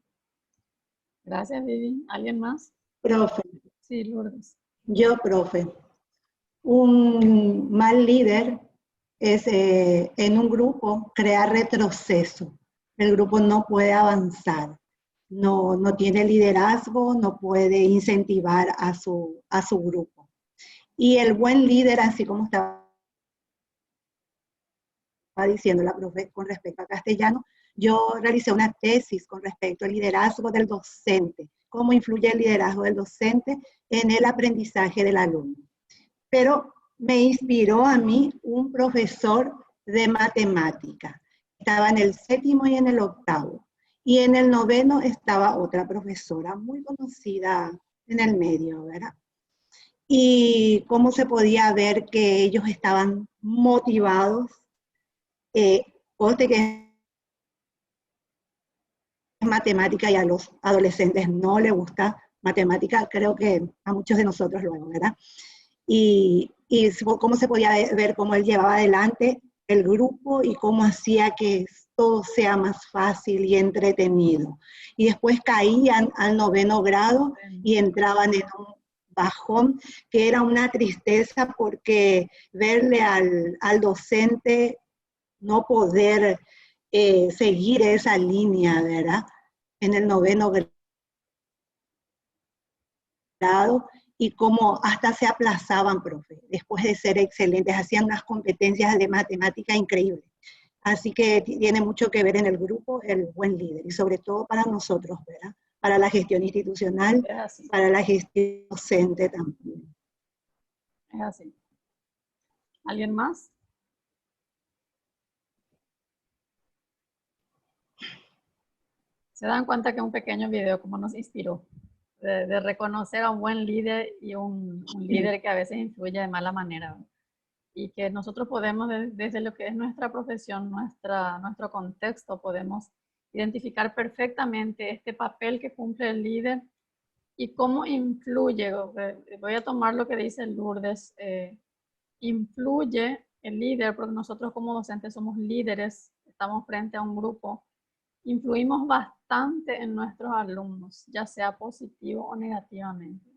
Gracias, Vivi. ¿Alguien más? Profe, Sí, Lourdes. yo, profe. Un mal líder es en un grupo crear retroceso. El grupo no puede avanzar, no tiene liderazgo, no puede incentivar a su grupo. Y el buen líder, así como estaba diciendo la profe con respecto a castellano, yo realicé una tesis con respecto al liderazgo del docente, cómo influye el liderazgo del docente en el aprendizaje del alumno. Pero me inspiró a mí un profesor de matemática. Estaba en el 7º y en el 8º. Y en el 9º estaba otra profesora muy conocida en el medio, ¿verdad? Y cómo se podía ver que ellos estaban motivados. Conste que es matemática y a los adolescentes no les gusta matemática, creo que a muchos de nosotros luego, ¿verdad? Y cómo se podía ver cómo él llevaba adelante el grupo y cómo hacía que todo sea más fácil y entretenido. Y después caían al 9º grado y entraban en un bajón, que era una tristeza porque verle al docente no poder seguir esa línea, ¿verdad? En el 9º grado, y cómo hasta se aplazaban, profe, después de ser excelentes, hacían unas competencias de matemática increíbles. Así que tiene mucho que ver en el grupo el buen líder, y sobre todo para nosotros, ¿verdad? Para la gestión institucional, para la gestión docente también. Es así. ¿Alguien más? Se dan cuenta que un pequeño video como nos inspiró, de reconocer a un buen líder y un líder que a veces influye de mala manera, ¿verdad? Y que nosotros podemos, desde lo que es nuestra profesión, nuestro contexto, podemos identificar perfectamente este papel que cumple el líder y cómo influye. Voy a tomar lo que dice Lourdes, influye el líder, porque nosotros como docentes somos líderes, estamos frente a un grupo, influimos bastante en nuestros alumnos, ya sea positivo o negativamente.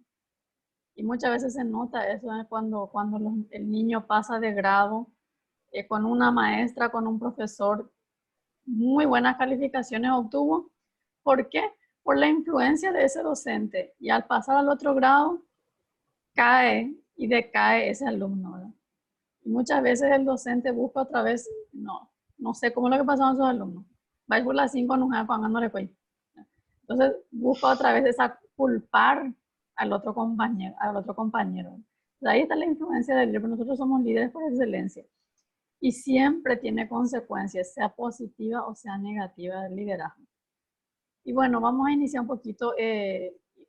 Y muchas veces se nota eso cuando el niño pasa de grado con una maestra, con un profesor, muy buenas calificaciones obtuvo. ¿Por qué? Por la influencia de ese docente. Y al pasar al otro grado, cae y decae ese alumno, ¿verdad? Y muchas veces el docente busca otra vez, no sé cómo es lo que pasó a sus alumnos. Va por las 5 no se pagándole pues. Entonces busca otra vez esa culpar al otro compañero. Entonces, ahí está la influencia del líder, pero nosotros somos líderes por excelencia. Y siempre tiene consecuencias, sea positiva o sea negativa del liderazgo. Y bueno, vamos a iniciar un poquito,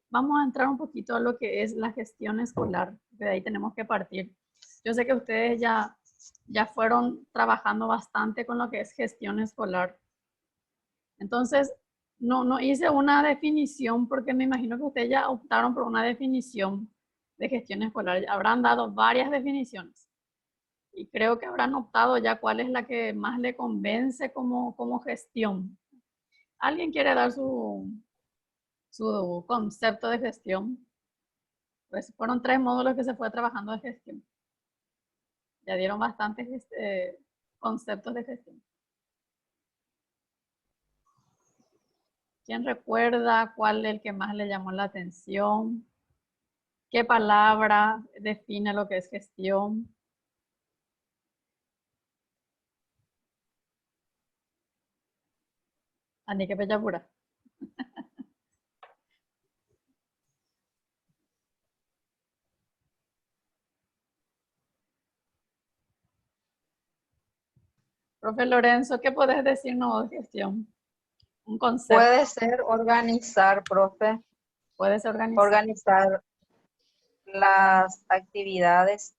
vamos a entrar un poquito a lo que es la gestión escolar. De ahí tenemos que partir. Yo sé que ustedes ya fueron trabajando bastante con lo que es gestión escolar. Entonces, no hice una definición porque me imagino que ustedes ya optaron por una definición de gestión escolar. Habrán dado varias definiciones y creo que habrán optado ya cuál es la que más le convence como gestión. ¿Alguien quiere dar su concepto de gestión? Pues fueron 3 módulos que se fue trabajando de gestión. Ya dieron bastantes conceptos de gestión. ¿Quién recuerda cuál es el que más le llamó la atención? ¿Qué palabra define lo que es gestión? Ani, qué pura. Profe Lorenzo, ¿qué podés decirnos de gestión? Un concepto. Puede ser organizar, profe. Puede ser organizar. Organizar las actividades.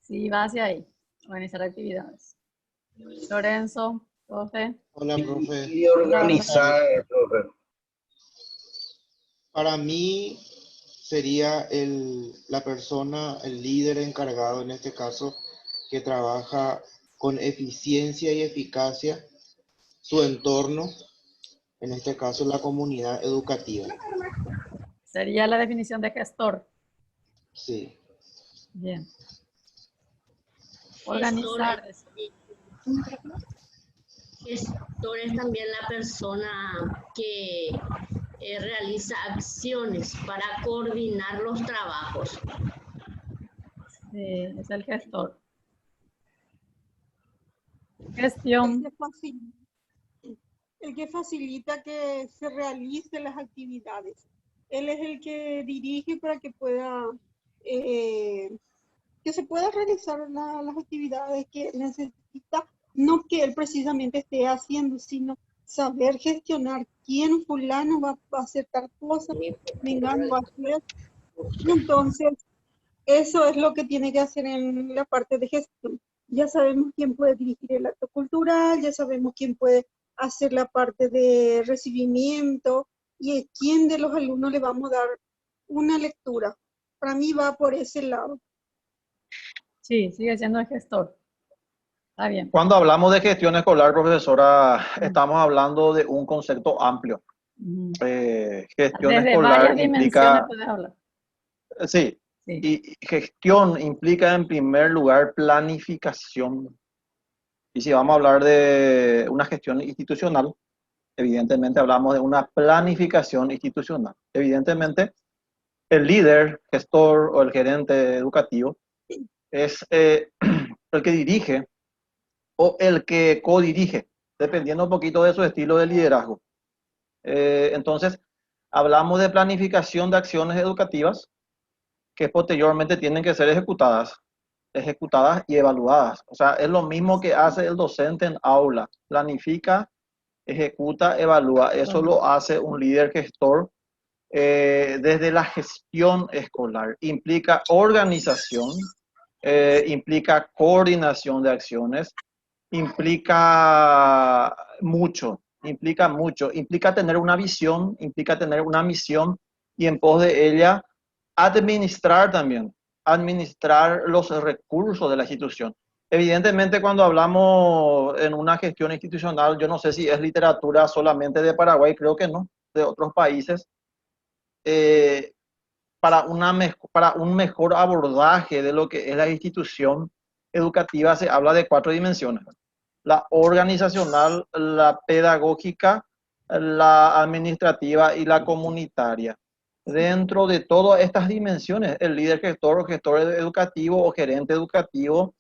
Sí, va hacia ahí. Organizar actividades. Lorenzo, profe. Hola, profe. Y organizar, profe. Para mí sería la persona, el líder encargado en este caso, que trabaja con eficiencia y eficacia su entorno, en este caso la comunidad educativa. Sería la definición de gestor. Sí. Bien. Organizar. Gestor es también la persona que realiza acciones para coordinar los trabajos. Sí, es el gestor. Gestión. El que facilita que se realicen las actividades. Él es el que dirige para que pueda, que se pueda realizar las actividades que necesita, no que él precisamente esté haciendo, sino saber gestionar quién fulano va a hacer tal cosa, mengano va a hacer. Entonces, eso es lo que tiene que hacer en la parte de gestión. Ya sabemos quién puede dirigir el acto cultural, ya sabemos quién puede hacer la parte de recibimiento y a quién de los alumnos le vamos a dar una lectura. Para mí va por ese lado. Sí, sigue siendo el gestor. Está bien. Cuando hablamos de gestión escolar, profesora, estamos hablando de un concepto amplio. Gestión Desde escolar varias implica... dimensiones puedes hablar. Sí. Y gestión implica en primer lugar planificación. Y si vamos a hablar de una gestión institucional, evidentemente hablamos de una planificación institucional. Evidentemente, el líder, gestor o el gerente educativo es el que dirige o el que codirige, dependiendo un poquito de su estilo de liderazgo. Entonces, hablamos de planificación de acciones educativas que posteriormente tienen que ser ejecutadas y evaluadas. O sea, es lo mismo que hace el docente en aula. Planifica, ejecuta, evalúa. Eso lo hace un líder gestor desde la gestión escolar. Implica organización, implica coordinación de acciones, implica mucho, implica tener una visión, implica tener una misión y en pos de ella administrar también, administrar los recursos de la institución. Evidentemente, cuando hablamos en una gestión institucional, yo no sé si es literatura solamente de Paraguay, creo que no, de otros países, para un mejor abordaje de lo que es la institución educativa se habla de 4 dimensiones. La organizacional, la pedagógica, la administrativa y la comunitaria. Dentro de todas estas dimensiones, el líder gestor o gestor educativo o gerente educativo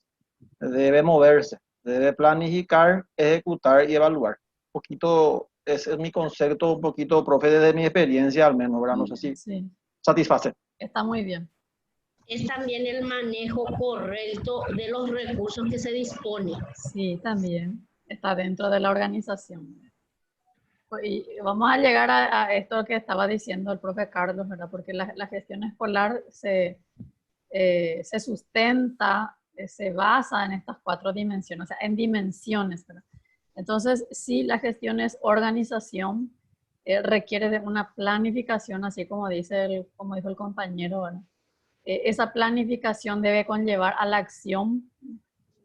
debe moverse, debe planificar, ejecutar y evaluar. Un poquito, ese es mi concepto, un poquito, profe, desde mi experiencia al menos, ¿verdad? No sé si satisface. Está muy bien. Es también el manejo correcto de los recursos que se dispone. Sí, también está dentro de la organización. Y vamos a llegar a esto que estaba diciendo el profe Carlos, ¿verdad? Porque la gestión escolar se sustenta, se basa en estas 4 dimensiones, o sea, en dimensiones, ¿verdad? Entonces, sí, la gestión es organización, requiere de una planificación, así como dijo el compañero, ¿verdad? Esa planificación debe conllevar a la acción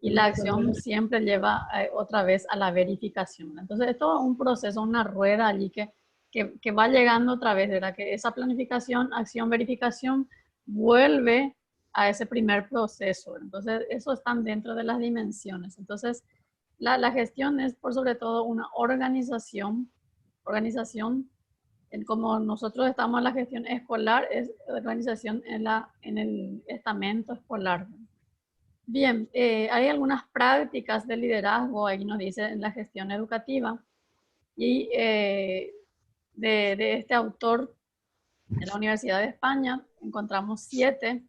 y la acción siempre lleva otra vez a la verificación. Entonces, es todo un proceso, una rueda allí que va llegando otra vez, ¿verdad? Que esa planificación, acción, verificación vuelve a ese primer proceso. Entonces, eso están dentro de las dimensiones. Entonces, la gestión es por sobre todo una organización, como nosotros estamos en la gestión escolar, es organización en el estamento escolar. Bien, hay algunas prácticas de liderazgo, ahí nos dice en la gestión educativa, y de este autor de la Universidad de España encontramos 7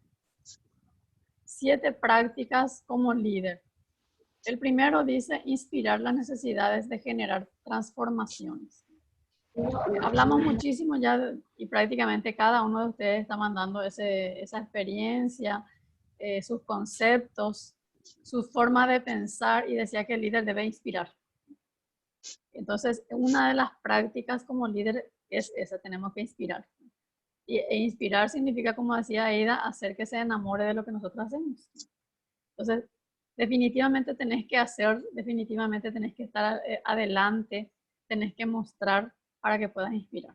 prácticas como líder. El primero dice inspirar las necesidades de generar transformaciones. Hablamos muchísimo ya y prácticamente cada uno de ustedes está mandando esa experiencia, sus conceptos. su forma de pensar y decía que el líder debe inspirar. Entonces, una de las prácticas como líder es esa, tenemos que inspirar. E inspirar significa, como decía Aida, hacer que se enamore de lo que nosotros hacemos. Entonces, definitivamente tenés que hacer, definitivamente tenés que estar adelante, tenés que mostrar para que puedas inspirar.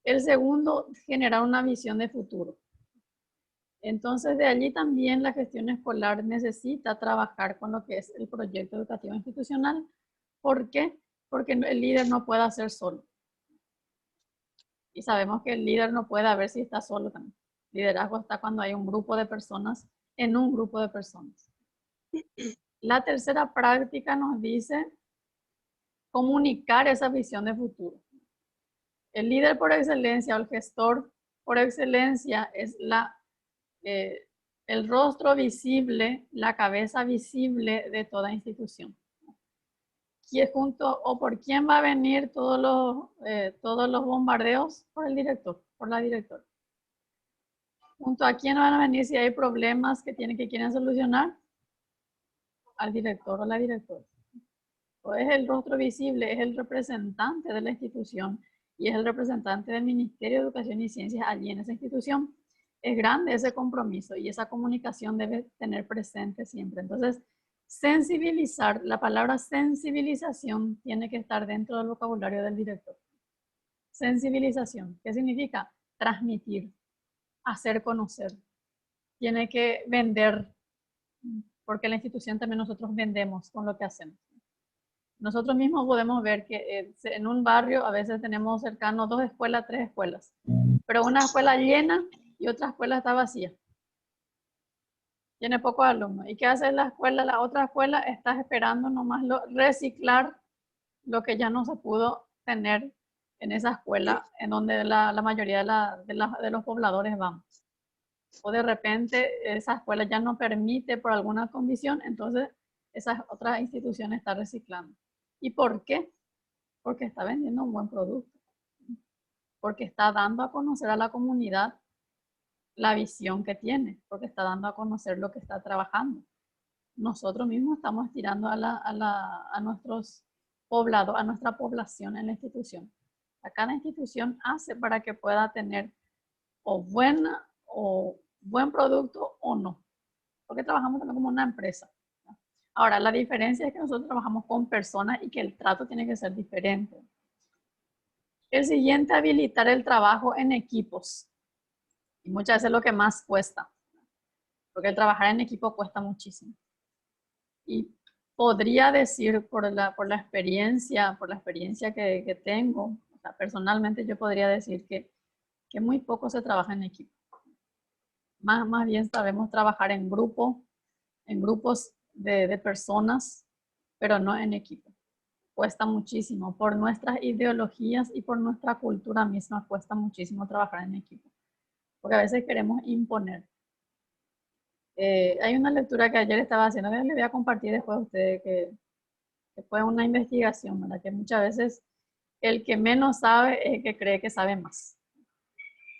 El segundo, generar una visión de futuro. Entonces, de allí también la gestión escolar necesita trabajar con lo que es el proyecto educativo institucional. ¿Por qué? Porque el líder no puede hacer solo. Y sabemos que el líder no puede ver si está solo también. Liderazgo está cuando hay un grupo de personas en un grupo de personas. La tercera práctica nos dice comunicar esa visión de futuro. El líder por excelencia o el gestor por excelencia es el rostro visible, la cabeza visible de toda institución. ¿Quién junto o por quién va a venir todos los bombardeos? Por el director, por la directora. ¿Junto a quién van a venir si hay problemas que quieren solucionar? Al director o la directora. O es el rostro visible, es el representante de la institución y es el representante del Ministerio de Educación y Ciencias allí en esa institución. Es grande ese compromiso y esa comunicación debe tener presente siempre. Entonces, sensibilizar, la palabra sensibilización tiene que estar dentro del vocabulario del director. Sensibilización, ¿qué significa? Transmitir, hacer conocer. Tiene que vender, porque la institución también nosotros vendemos con lo que hacemos. Nosotros mismos podemos ver que en un barrio a veces tenemos cercanos 2 escuelas, 3 escuelas, pero una escuela llena y otra escuela está vacía. Tiene pocos alumnos. ¿Y qué hace la escuela? La otra escuela está esperando nomás reciclar lo que ya no se pudo tener en esa escuela en donde la mayoría de los pobladores van. O de repente esa escuela ya no permite por alguna condición, entonces esa otra institución está reciclando. ¿Y por qué? Porque está vendiendo un buen producto. Porque está dando a conocer a la comunidad la visión que tiene, porque está dando a conocer lo que está trabajando. Nosotros mismos estamos tirando a nuestros poblados, a nuestra población en la institución. A cada institución hace para que pueda tener o buen producto o no, porque trabajamos también como una empresa. Ahora, la diferencia es que nosotros trabajamos con personas y que el trato tiene que ser diferente. El siguiente, habilitar el trabajo en equipos. Y muchas veces es lo que más cuesta, porque el trabajar en equipo cuesta muchísimo. Y podría decir por la experiencia que tengo, o sea, personalmente yo podría decir que muy poco se trabaja en equipo. Más bien sabemos trabajar en grupos de personas, pero no en equipo. Cuesta muchísimo. Por nuestras ideologías y por nuestra cultura misma cuesta muchísimo trabajar en equipo. Porque a veces queremos imponer. Hay una lectura que ayer estaba haciendo, que le voy a compartir después a ustedes, que fue una investigación, ¿verdad? Que muchas veces el que menos sabe es el que cree que sabe más.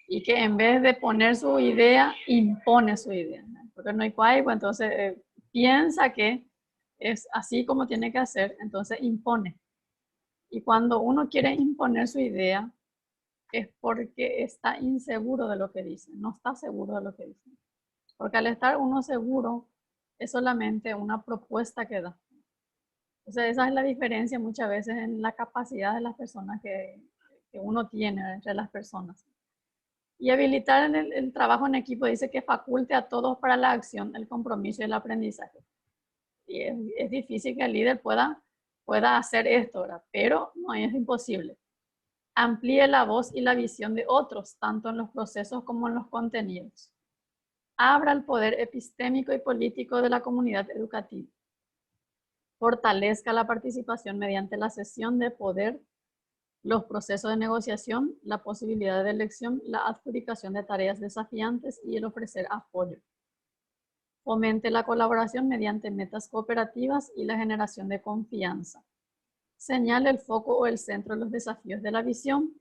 Y que en vez de poner su idea, impone su idea, ¿no? Porque no hay cual, pues entonces piensa que es así como tiene que hacer, entonces impone. Y cuando uno quiere imponer su idea, es porque está inseguro de lo que dice, no está seguro de lo que dice. Porque al estar uno seguro, es solamente una propuesta que da. Entonces esa es la diferencia muchas veces en la capacidad de las personas que uno tiene entre las personas. Y habilitar el trabajo en equipo dice que faculte a todos para la acción, el compromiso y el aprendizaje. Y es difícil que el líder pueda hacer esto, ¿verdad? Pero no es imposible. Amplíe la voz y la visión de otros, tanto en los procesos como en los contenidos. Abra el poder epistémico y político de la comunidad educativa. Fortalezca la participación mediante la cesión de poder, los procesos de negociación, la posibilidad de elección, la adjudicación de tareas desafiantes y el ofrecer apoyo. Fomente la colaboración mediante metas cooperativas y la generación de confianza. Señale el foco o el centro de los desafíos de la visión.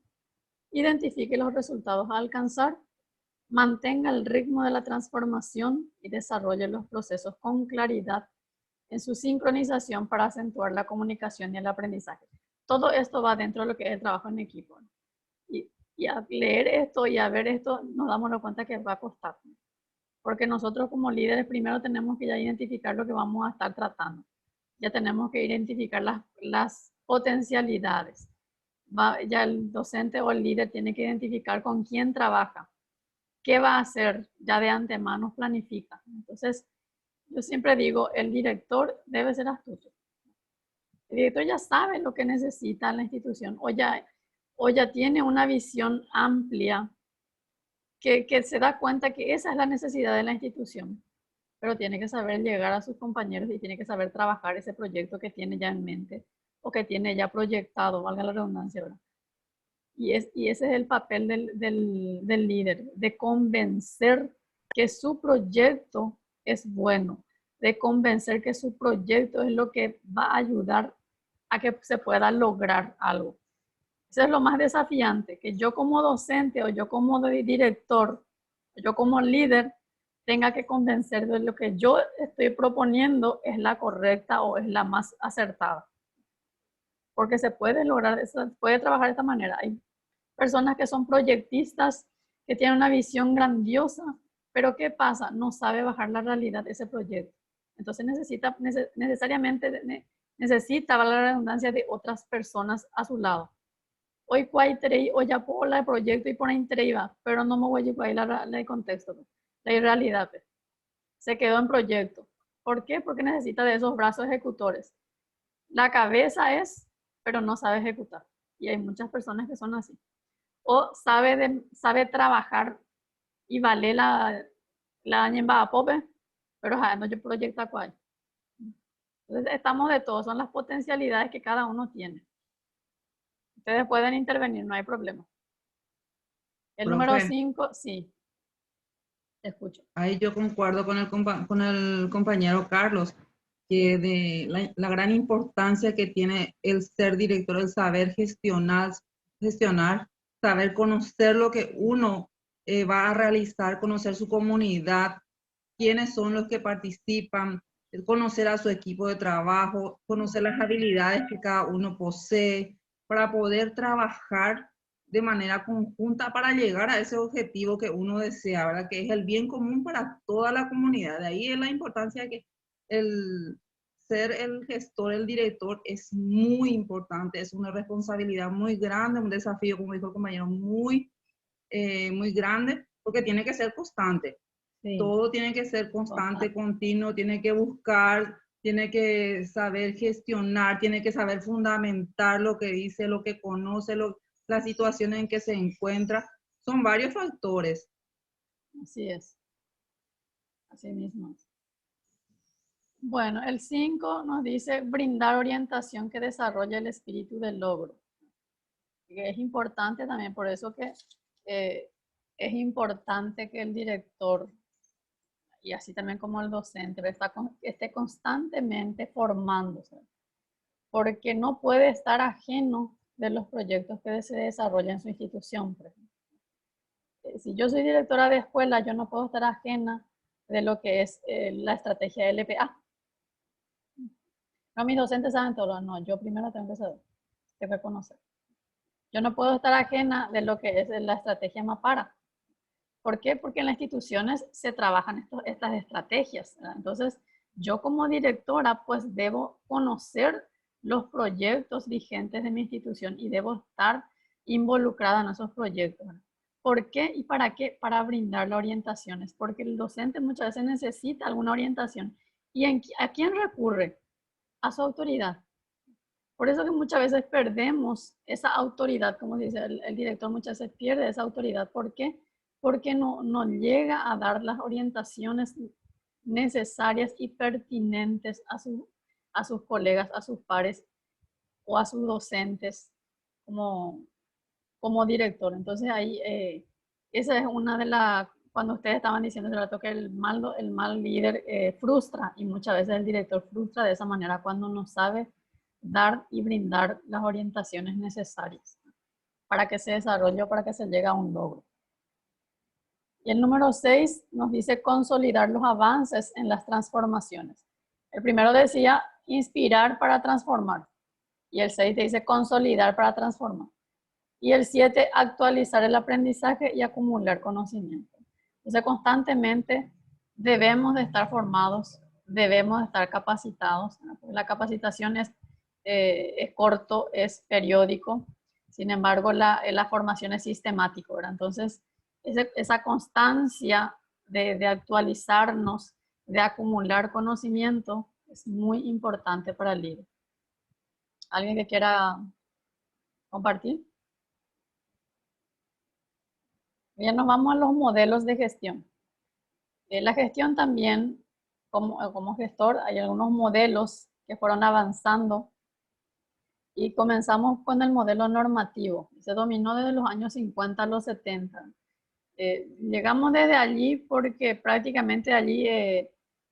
Identifique los resultados a alcanzar. mantenga el ritmo de la transformación y desarrolle los procesos con claridad en su sincronización para acentuar la comunicación y el aprendizaje. Todo esto va dentro de lo que es el trabajo en equipo. Y a leer esto y a ver esto nos damos cuenta que va a costar. Porque nosotros como líderes primero tenemos que ya identificar lo que vamos a estar tratando. Ya tenemos que identificar las potencialidades. Ya el docente o el líder tiene que identificar con quién trabaja, qué va a hacer, ya de antemano planifica. Entonces, yo siempre digo, el director debe ser astuto. El director ya sabe lo que necesita la institución o ya tiene una visión amplia que se da cuenta que esa es la necesidad de la institución, pero tiene que saber llegar a sus compañeros y tiene que saber trabajar ese proyecto que tiene ya en mente o que tiene ya proyectado, valga la redundancia, ¿verdad? Y ese es el papel del líder, de convencer que su proyecto es bueno, de convencer que su proyecto es lo que va a ayudar a que se pueda lograr algo. Eso es lo más desafiante, que yo como docente o yo como director, yo como líder, tenga que convencer de lo que yo estoy proponiendo es la correcta o es la más acertada. Porque se puede lograr, se puede trabajar de esta manera. Hay personas que son proyectistas, que tienen una visión grandiosa, pero ¿qué pasa? No sabe bajar la realidad de ese proyecto. Entonces necesariamente necesita, valga la redundancia, de otras personas a su lado. Hoy cuai o ya puedo hablar de proyecto y por ahí va, pero no me voy a llevar el contexto, la realidad. Se quedó en proyecto. ¿Por qué? Porque necesita de esos brazos ejecutores. La cabeza es, pero no sabe ejecutar. Y hay muchas personas que son así. O sabe trabajar y vale la ñemba pope, pero no yo proyecta cuál. Entonces estamos de todo, son las potencialidades que cada uno tiene. Ustedes pueden intervenir, no hay problema. El número 5, sí. Te escucho. Ahí yo concuerdo con el compañero Carlos, que de la gran importancia que tiene el ser director, el saber gestionar, saber conocer lo que uno va a realizar, conocer su comunidad, quiénes son los que participan, conocer a su equipo de trabajo, conocer las habilidades que cada uno posee, para poder trabajar de manera conjunta para llegar a ese objetivo que uno desea, ¿verdad? Que es el bien común para toda la comunidad. De ahí es la importancia de que el ser el gestor, el director, es muy importante, es una responsabilidad muy grande, un desafío, como dijo el compañero, muy grande, porque tiene que ser constante. Sí. Todo tiene que ser constante, continuo, tiene que buscar, tiene que saber gestionar, tiene que saber fundamentar lo que dice, lo que conoce, la situación en que se encuentra. Son varios factores. Así es. Así mismo. Bueno, el 5 nos dice brindar orientación que desarrolle el espíritu del logro. Que es importante también, por eso que es importante que el director, y así también como el docente, esté constantemente formándose, porque no puede estar ajeno de los proyectos que se desarrollan en su institución. Por ejemplo. Si yo soy directora de escuela, yo no puedo estar ajena de lo que es la estrategia LPA. No, mis docentes saben todo, no, yo primero tengo que saber, tengo que conocer. Yo no puedo estar ajena de lo que es la estrategia MAPARA. ¿Por qué? Porque en las instituciones se trabajan estas estrategias, ¿verdad? Entonces, yo como directora, pues debo conocer los proyectos vigentes de mi institución y debo estar involucrada en esos proyectos, ¿verdad? ¿Por qué y para qué? Para brindar las orientaciones, porque el docente muchas veces necesita alguna orientación. ¿Y a quién recurre? A su autoridad. Por eso que muchas veces perdemos esa autoridad, como dice el director, muchas veces pierde esa autoridad. ¿Por qué? Porque no llega a dar las orientaciones necesarias y pertinentes a sus colegas, a sus pares o a sus docentes como director. Entonces ahí, esa es una de las, cuando ustedes estaban diciendo hace rato que el mal líder frustra, y muchas veces el director frustra de esa manera cuando no sabe dar y brindar las orientaciones necesarias para que se desarrolle o para que se llegue a un logro. Y el número 6 nos dice consolidar los avances en las transformaciones. El primero decía inspirar para transformar. Y el 6 dice consolidar para transformar. Y el 7, actualizar el aprendizaje y acumular conocimiento. Entonces, constantemente debemos de estar formados, debemos de estar capacitados. La capacitación es corto, es periódico. Sin embargo, la formación es sistemática, ¿verdad? Entonces, esa constancia de actualizarnos, de acumular conocimiento, es muy importante para el líder. ¿Alguien que quiera compartir? Bien, nos vamos a los modelos de gestión. La gestión también, como gestor, hay algunos modelos que fueron avanzando y comenzamos con el modelo normativo. Se dominó desde los años 50 a los 70. Llegamos desde allí porque prácticamente allí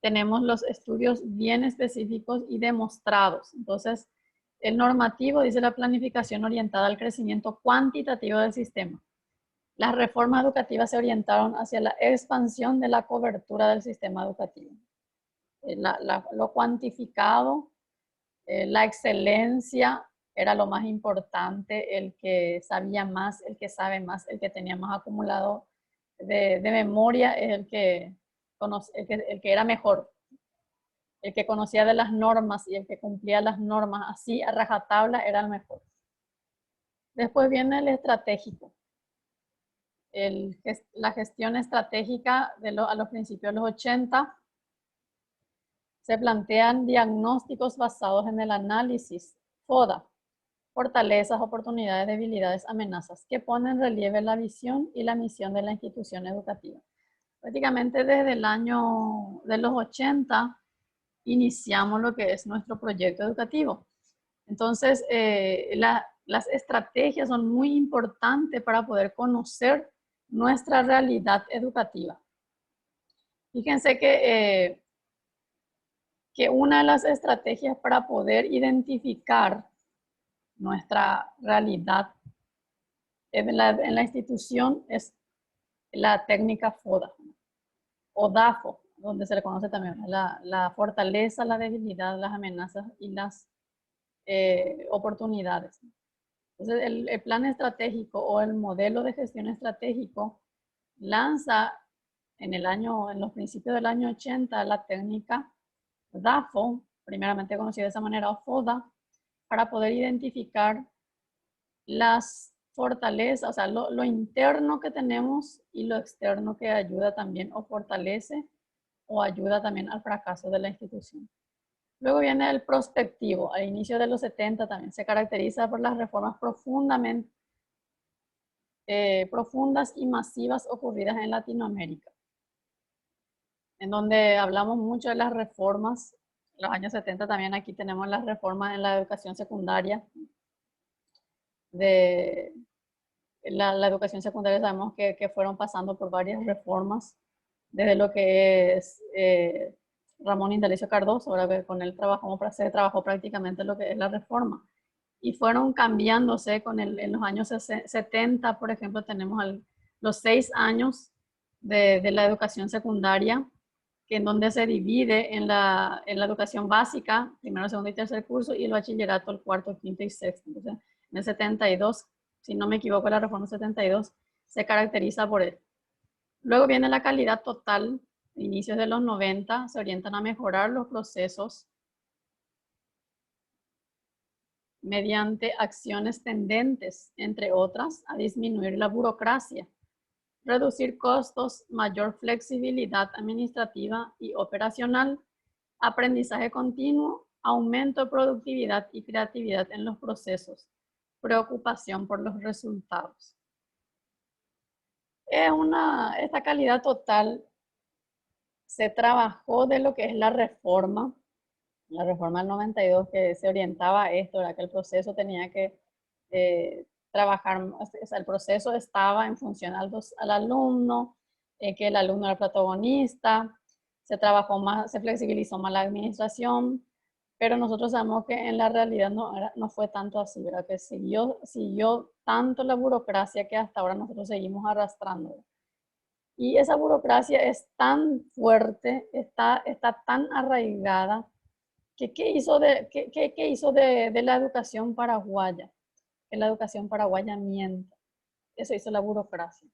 tenemos los estudios bien específicos y demostrados. Entonces, el normativo dice la planificación orientada al crecimiento cuantitativo del sistema. Las reformas educativas se orientaron hacia la expansión de la cobertura del sistema educativo. Lo cuantificado, la excelencia era lo más importante, el que sabía más, el que sabe más, el que tenía más acumulado de memoria es el que era mejor, el que conocía de las normas y el que cumplía las normas así a rajatabla era el mejor. Después viene el estratégico. La gestión estratégica a los principios de los 80 se plantean diagnósticos basados en el análisis FODA, fortalezas, oportunidades, debilidades, amenazas, que ponen en relieve la visión y la misión de la institución educativa. Prácticamente desde el año de los 80 iniciamos lo que es nuestro proyecto educativo. Entonces, las estrategias son muy importantes para poder conocer nuestra realidad educativa. Fíjense que una de las estrategias para poder identificar nuestra realidad en la institución es la técnica FODA o DAFO, donde se le conoce también la fortaleza, la debilidad, las amenazas y las oportunidades. Entonces, el plan estratégico o el modelo de gestión estratégico lanza en los principios del año 80 la técnica DAFO, primeramente conocida de esa manera, o FODA, para poder identificar las fortalezas, o sea, lo interno que tenemos y lo externo que ayuda también o fortalece o ayuda también al fracaso de la institución. Luego viene el prospectivo. Al inicio de los 70 también se caracteriza por las reformas profundas y masivas ocurridas en Latinoamérica, en donde hablamos mucho de las reformas. En los años 70 también aquí tenemos las reformas en la educación secundaria. La educación secundaria sabemos que fueron pasando por varias reformas, desde lo que es Ramón Indalecio Cardoso, ahora que con él se trabajó prácticamente lo que es la reforma. Y fueron cambiándose en los años 70, por ejemplo, tenemos los 6 años de la educación secundaria, que en donde se divide en la educación básica, primero, segundo y tercer curso, y el bachillerato, el cuarto, quinto y sexto. Entonces, en el 72, si no me equivoco, la reforma 72 se caracteriza por él. Luego viene la calidad total. Inicios de los 90 se orientan a mejorar los procesos mediante acciones tendentes, entre otras, a disminuir la burocracia, reducir costos, mayor flexibilidad administrativa y operacional, aprendizaje continuo, aumento de productividad y creatividad en los procesos, preocupación por los resultados. Esta calidad total se trabajó de lo que es la reforma del 92, que se orientaba a esto, era que el proceso tenía que trabajar, o sea, el proceso estaba en función al alumno, que el alumno era el protagonista, se flexibilizó más la administración, pero nosotros sabemos que en la realidad no fue tanto así, ¿verdad? Que siguió tanto la burocracia que hasta ahora nosotros seguimos arrastrando. Y esa burocracia es tan fuerte, está tan arraigada, que ¿qué hizo de la educación paraguaya? Que la educación paraguaya mienta. Eso hizo la burocracia,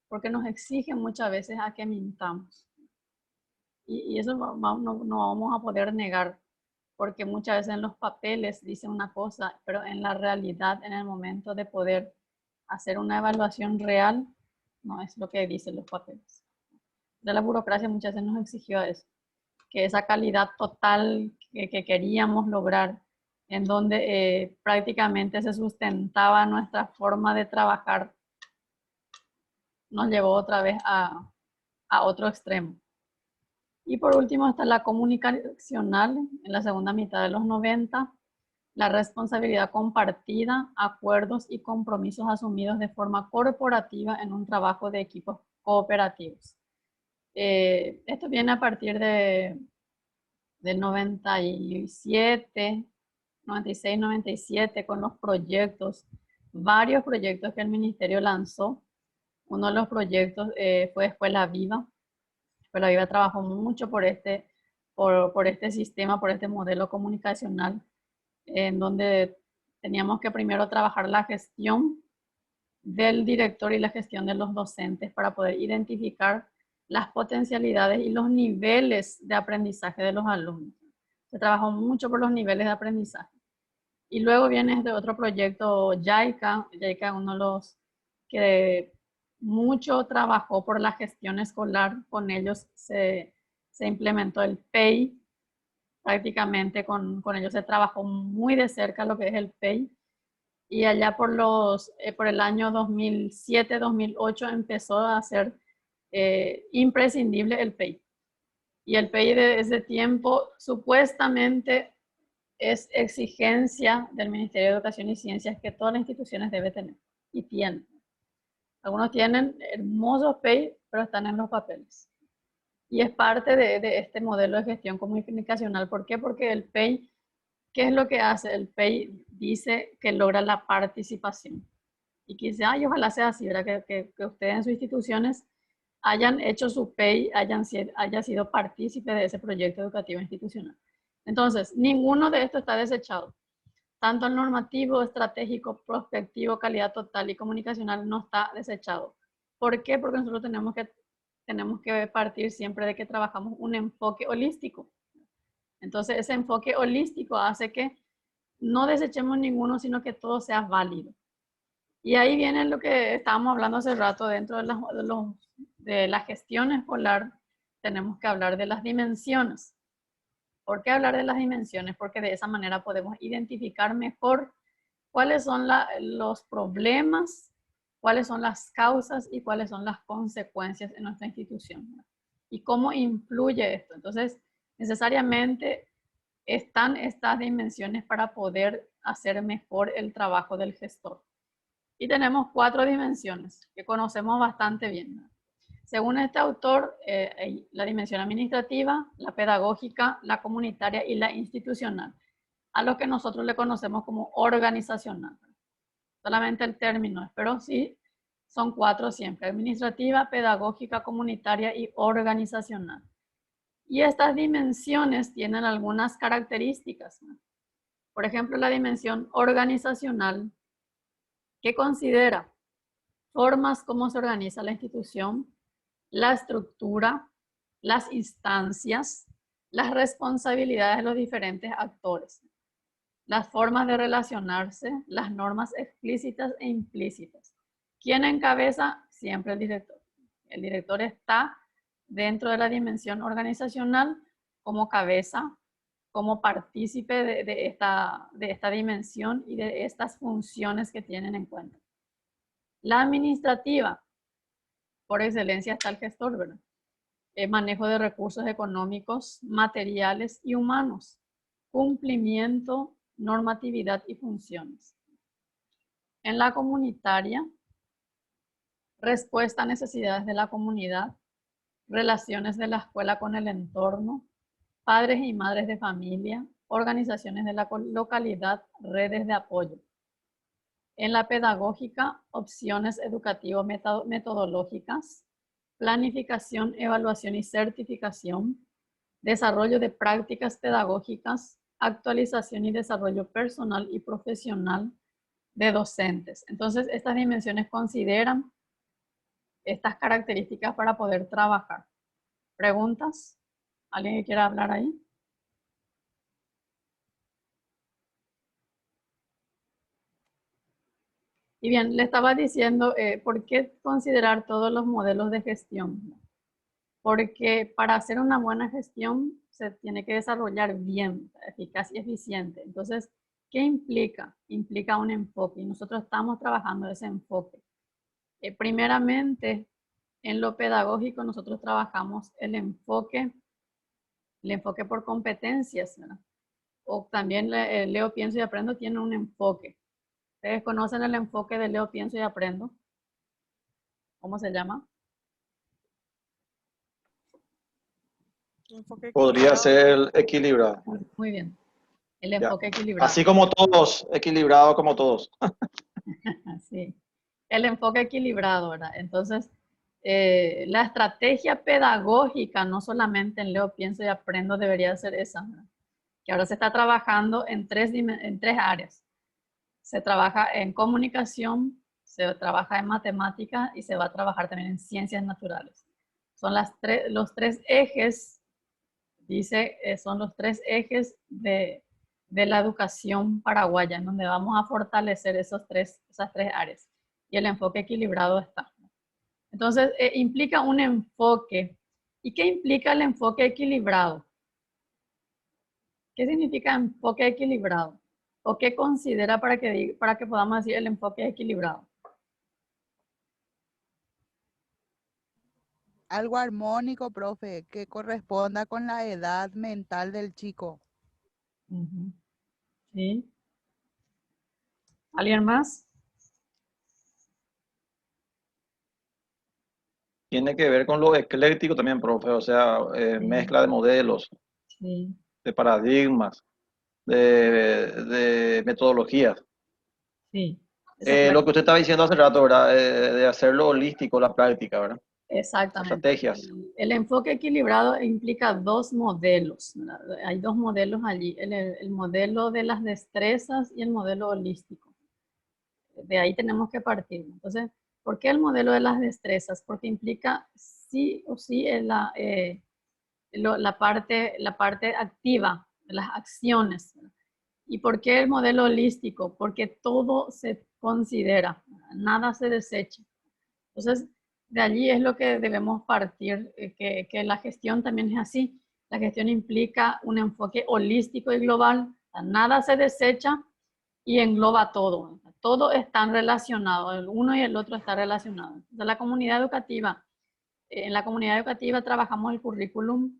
porque nos exigen muchas veces a que mintamos. Y eso no vamos a poder negar, porque muchas veces en los papeles dicen una cosa, pero en la realidad, en el momento de poder hacer una evaluación real, no es lo que dicen los papeles. De la burocracia muchas veces nos exigió eso, que esa calidad total que queríamos lograr, en donde prácticamente se sustentaba nuestra forma de trabajar, nos llevó otra vez a otro extremo. Y por último está la comunicacional, en la segunda mitad de los 90, la responsabilidad compartida, acuerdos y compromisos asumidos de forma corporativa en un trabajo de equipos cooperativos. Esto viene a partir del 97, 96, 97, con los proyectos, varios proyectos que el ministerio lanzó. Uno de los proyectos fue Escuela Viva. Escuela Viva trabajó mucho por este sistema, por este modelo comunicacional, en donde teníamos que primero trabajar la gestión del director y la gestión de los docentes para poder identificar las potencialidades y los niveles de aprendizaje de los alumnos. Se trabajó mucho por los niveles de aprendizaje. Y luego viene este otro proyecto, JICA. JICA es uno de los que mucho trabajó por la gestión escolar. Con ellos se implementó el PEI. Prácticamente con ellos se trabajó muy de cerca lo que es el PEI. Y allá por el año 2007, 2008 empezó a ser imprescindible el PEI. Y el PEI de ese tiempo supuestamente es exigencia del Ministerio de Educación y Ciencias que todas las instituciones deben tener y tienen. Algunos tienen hermosos PEI, pero están en los papeles. Y es parte de este modelo de gestión comunicacional. ¿Por qué? Porque el PEI, ¿qué es lo que hace? El PEI dice que logra la participación. Y quizá, ojalá sea así, ¿verdad? Que ustedes en sus instituciones hayan hecho su PEI, haya sido partícipe de ese proyecto educativo institucional. Entonces, ninguno de estos está desechado. Tanto el normativo, estratégico, prospectivo, calidad total y comunicacional no está desechado. ¿Por qué? Porque nosotros tenemos que partir siempre de que trabajamos un enfoque holístico. Entonces, ese enfoque holístico hace que no desechemos ninguno, sino que todo sea válido. Y ahí viene lo que estábamos hablando hace rato, dentro de la gestión escolar, tenemos que hablar de las dimensiones. ¿Por qué hablar de las dimensiones? Porque de esa manera podemos identificar mejor cuáles son los problemas, cuáles son las causas y cuáles son las consecuencias en nuestra institución, ¿no? Y cómo influye esto. Entonces, necesariamente están estas dimensiones para poder hacer mejor el trabajo del gestor. Y tenemos 4 dimensiones que conocemos bastante bien, ¿no? Según este autor, la dimensión administrativa, la pedagógica, la comunitaria y la institucional, a lo que nosotros le conocemos como organizacional. Solamente el término, pero sí son 4 siempre: administrativa, pedagógica, comunitaria y organizacional. Y estas dimensiones tienen algunas características, ¿no? Por ejemplo, la dimensión organizacional, que considera formas como se organiza la institución, la estructura, las instancias, las responsabilidades de los diferentes actores, las formas de relacionarse, las normas explícitas e implícitas. ¿Quién encabeza? Siempre el director. El director está dentro de la dimensión organizacional como cabeza, como partícipe de esta dimensión y de estas funciones que tienen en cuenta. La administrativa, por excelencia, está el gestor, ¿verdad? El manejo de recursos económicos, materiales y humanos, cumplimiento, normatividad y funciones. En la comunitaria, respuesta a necesidades de la comunidad, relaciones de la escuela con el entorno, padres y madres de familia, organizaciones de la localidad, redes de apoyo. En la pedagógica, opciones educativo-metodológicas, planificación, evaluación y certificación, desarrollo de prácticas pedagógicas, actualización y desarrollo personal y profesional de docentes. Entonces, estas dimensiones consideran estas características para poder trabajar. ¿Preguntas? ¿Alguien que quiera hablar ahí? Y bien, le estaba diciendo, ¿por qué considerar todos los modelos de gestión? Porque para hacer una buena gestión se tiene que desarrollar bien, eficaz y eficiente. Entonces, ¿qué implica? Implica un enfoque y nosotros estamos trabajando ese enfoque. Primeramente, en lo pedagógico nosotros trabajamos el enfoque por competencias, ¿verdad? O también Leo Pienso y Aprendo tiene un enfoque. ¿Ustedes conocen el enfoque de Leo Pienso y Aprendo? ¿Cómo se llama? Podría ser equilibrado. Muy bien. El enfoque equilibrado. Así como todos, equilibrado como todos. Sí. El enfoque equilibrado, ¿verdad? Entonces, la estrategia pedagógica, no solamente en Leo Pienso y Aprendo, debería ser esa, ¿verdad? Que ahora se está trabajando en tres áreas. Se trabaja en comunicación, se trabaja en matemática y se va a trabajar también en ciencias naturales. Son los tres ejes, son los tres ejes de la educación paraguaya, en donde vamos a fortalecer esas tres áreas. Y el enfoque equilibrado está. Entonces, implica un enfoque. ¿Y qué implica el enfoque equilibrado? ¿Qué significa enfoque equilibrado? ¿O qué considera para que podamos decir el enfoque equilibrado? Algo armónico, profe, que corresponda con la edad mental del chico. Sí. ¿Alguien más? Tiene que ver con lo ecléctico también, profe, o sea, mezcla de modelos, sí, de paradigmas, de metodologías. Sí. Lo que usted estaba diciendo hace rato, ¿verdad? De hacerlo holístico, la práctica, ¿verdad? Exactamente. Estrategias. El enfoque equilibrado implica dos modelos, ¿verdad? Hay dos modelos allí, el modelo de las destrezas y el modelo holístico. De ahí tenemos que partir. Entonces, ¿por qué el modelo de las destrezas? Porque implica sí o sí la parte activa de las acciones. ¿Y por qué el modelo holístico? Porque todo se considera, nada se desecha. Entonces, de allí es lo que debemos partir, que la gestión también es así. La gestión implica un enfoque holístico y global. Nada se desecha y engloba todo. Todo está relacionado, el uno y el otro está relacionado. Entonces, la comunidad educativa, en la comunidad educativa trabajamos el currículum.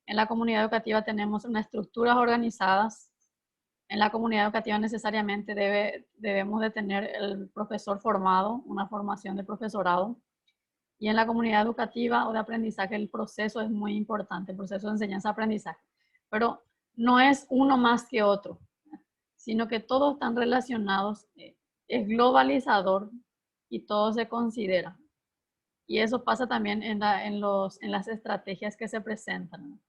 En la comunidad educativa tenemos unas estructuras organizadas. En la comunidad educativa necesariamente debemos de tener el profesor formado, una formación de profesorado. Y en la comunidad educativa o de aprendizaje el proceso es muy importante, el proceso de enseñanza-aprendizaje. Pero no es uno más que otro, sino que todos están relacionados, es globalizador y todo se considera. Y eso pasa también en las estrategias que se presentan.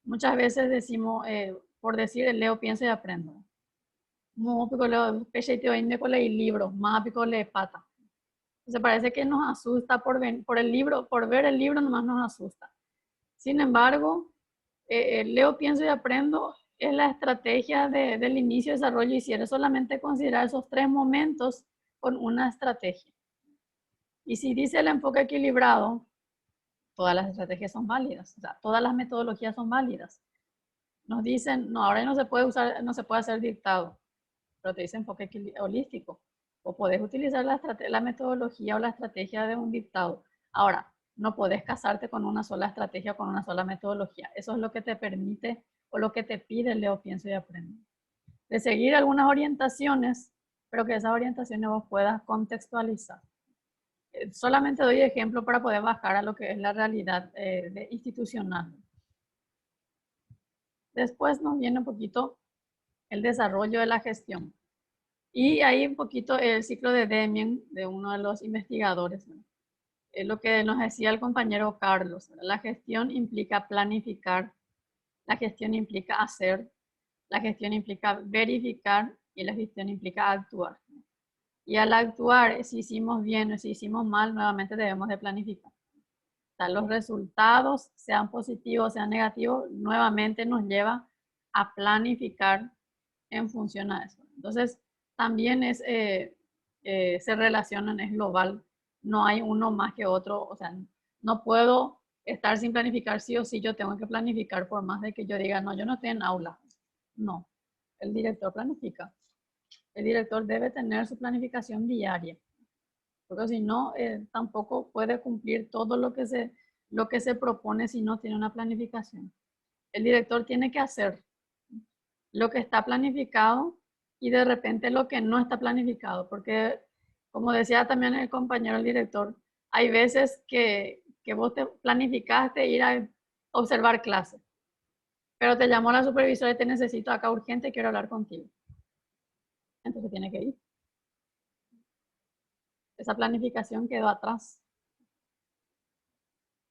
Muchas veces decimos, por decir, el Leo Pienso y Aprendo. No, porque leo pecheiteo inde con el libro, más pico le pata. Entonces parece que nos asusta por ver el libro nomás nos asusta. Sin embargo, Leo Pienso y Aprendo es la estrategia del inicio, desarrollo y cierre. Solamente considerar esos tres momentos con una estrategia. Y si dice el enfoque equilibrado, todas las estrategias son válidas, o sea, todas las metodologías son válidas. Nos dicen, no, ahora no se puede hacer dictado, pero te dice enfoque holístico. O podés utilizar la metodología o la estrategia de un dictado. Ahora, no podés casarte con una sola estrategia, con una sola metodología. Eso es lo que te permite o lo que te pide Leo Pienso y Aprendo. De seguir algunas orientaciones, pero que esas orientaciones vos puedas contextualizar. Solamente doy ejemplo para poder bajar a lo que es la realidad institucional. Después nos viene un poquito el desarrollo de la gestión. Y ahí un poquito el ciclo de Deming, de uno de los investigadores, ¿no? Es lo que nos decía el compañero Carlos. La gestión implica planificar, la gestión implica hacer, la gestión implica verificar y la gestión implica actuar. Y al actuar, si hicimos bien o si hicimos mal, nuevamente debemos de planificar. O sea, los resultados, sean positivos, sean negativos, nuevamente nos lleva a planificar en función a eso. Entonces, también es, se relacionan, es global. No hay uno más que otro. O sea, no puedo estar sin planificar sí o sí. Yo tengo que planificar por más de que yo diga, no, yo no estoy en aula. No, el director planifica. El director debe tener su planificación diaria. Porque si no, tampoco puede cumplir todo lo que se propone si no tiene una planificación. El director tiene que hacer lo que está planificado y de repente lo que no está planificado. Porque, como decía también el compañero, el director, hay veces que vos te planificaste ir a observar clases, pero te llamó la supervisora y te necesito acá urgente, quiero hablar contigo. Entonces tiene que ir. Esa planificación quedó atrás.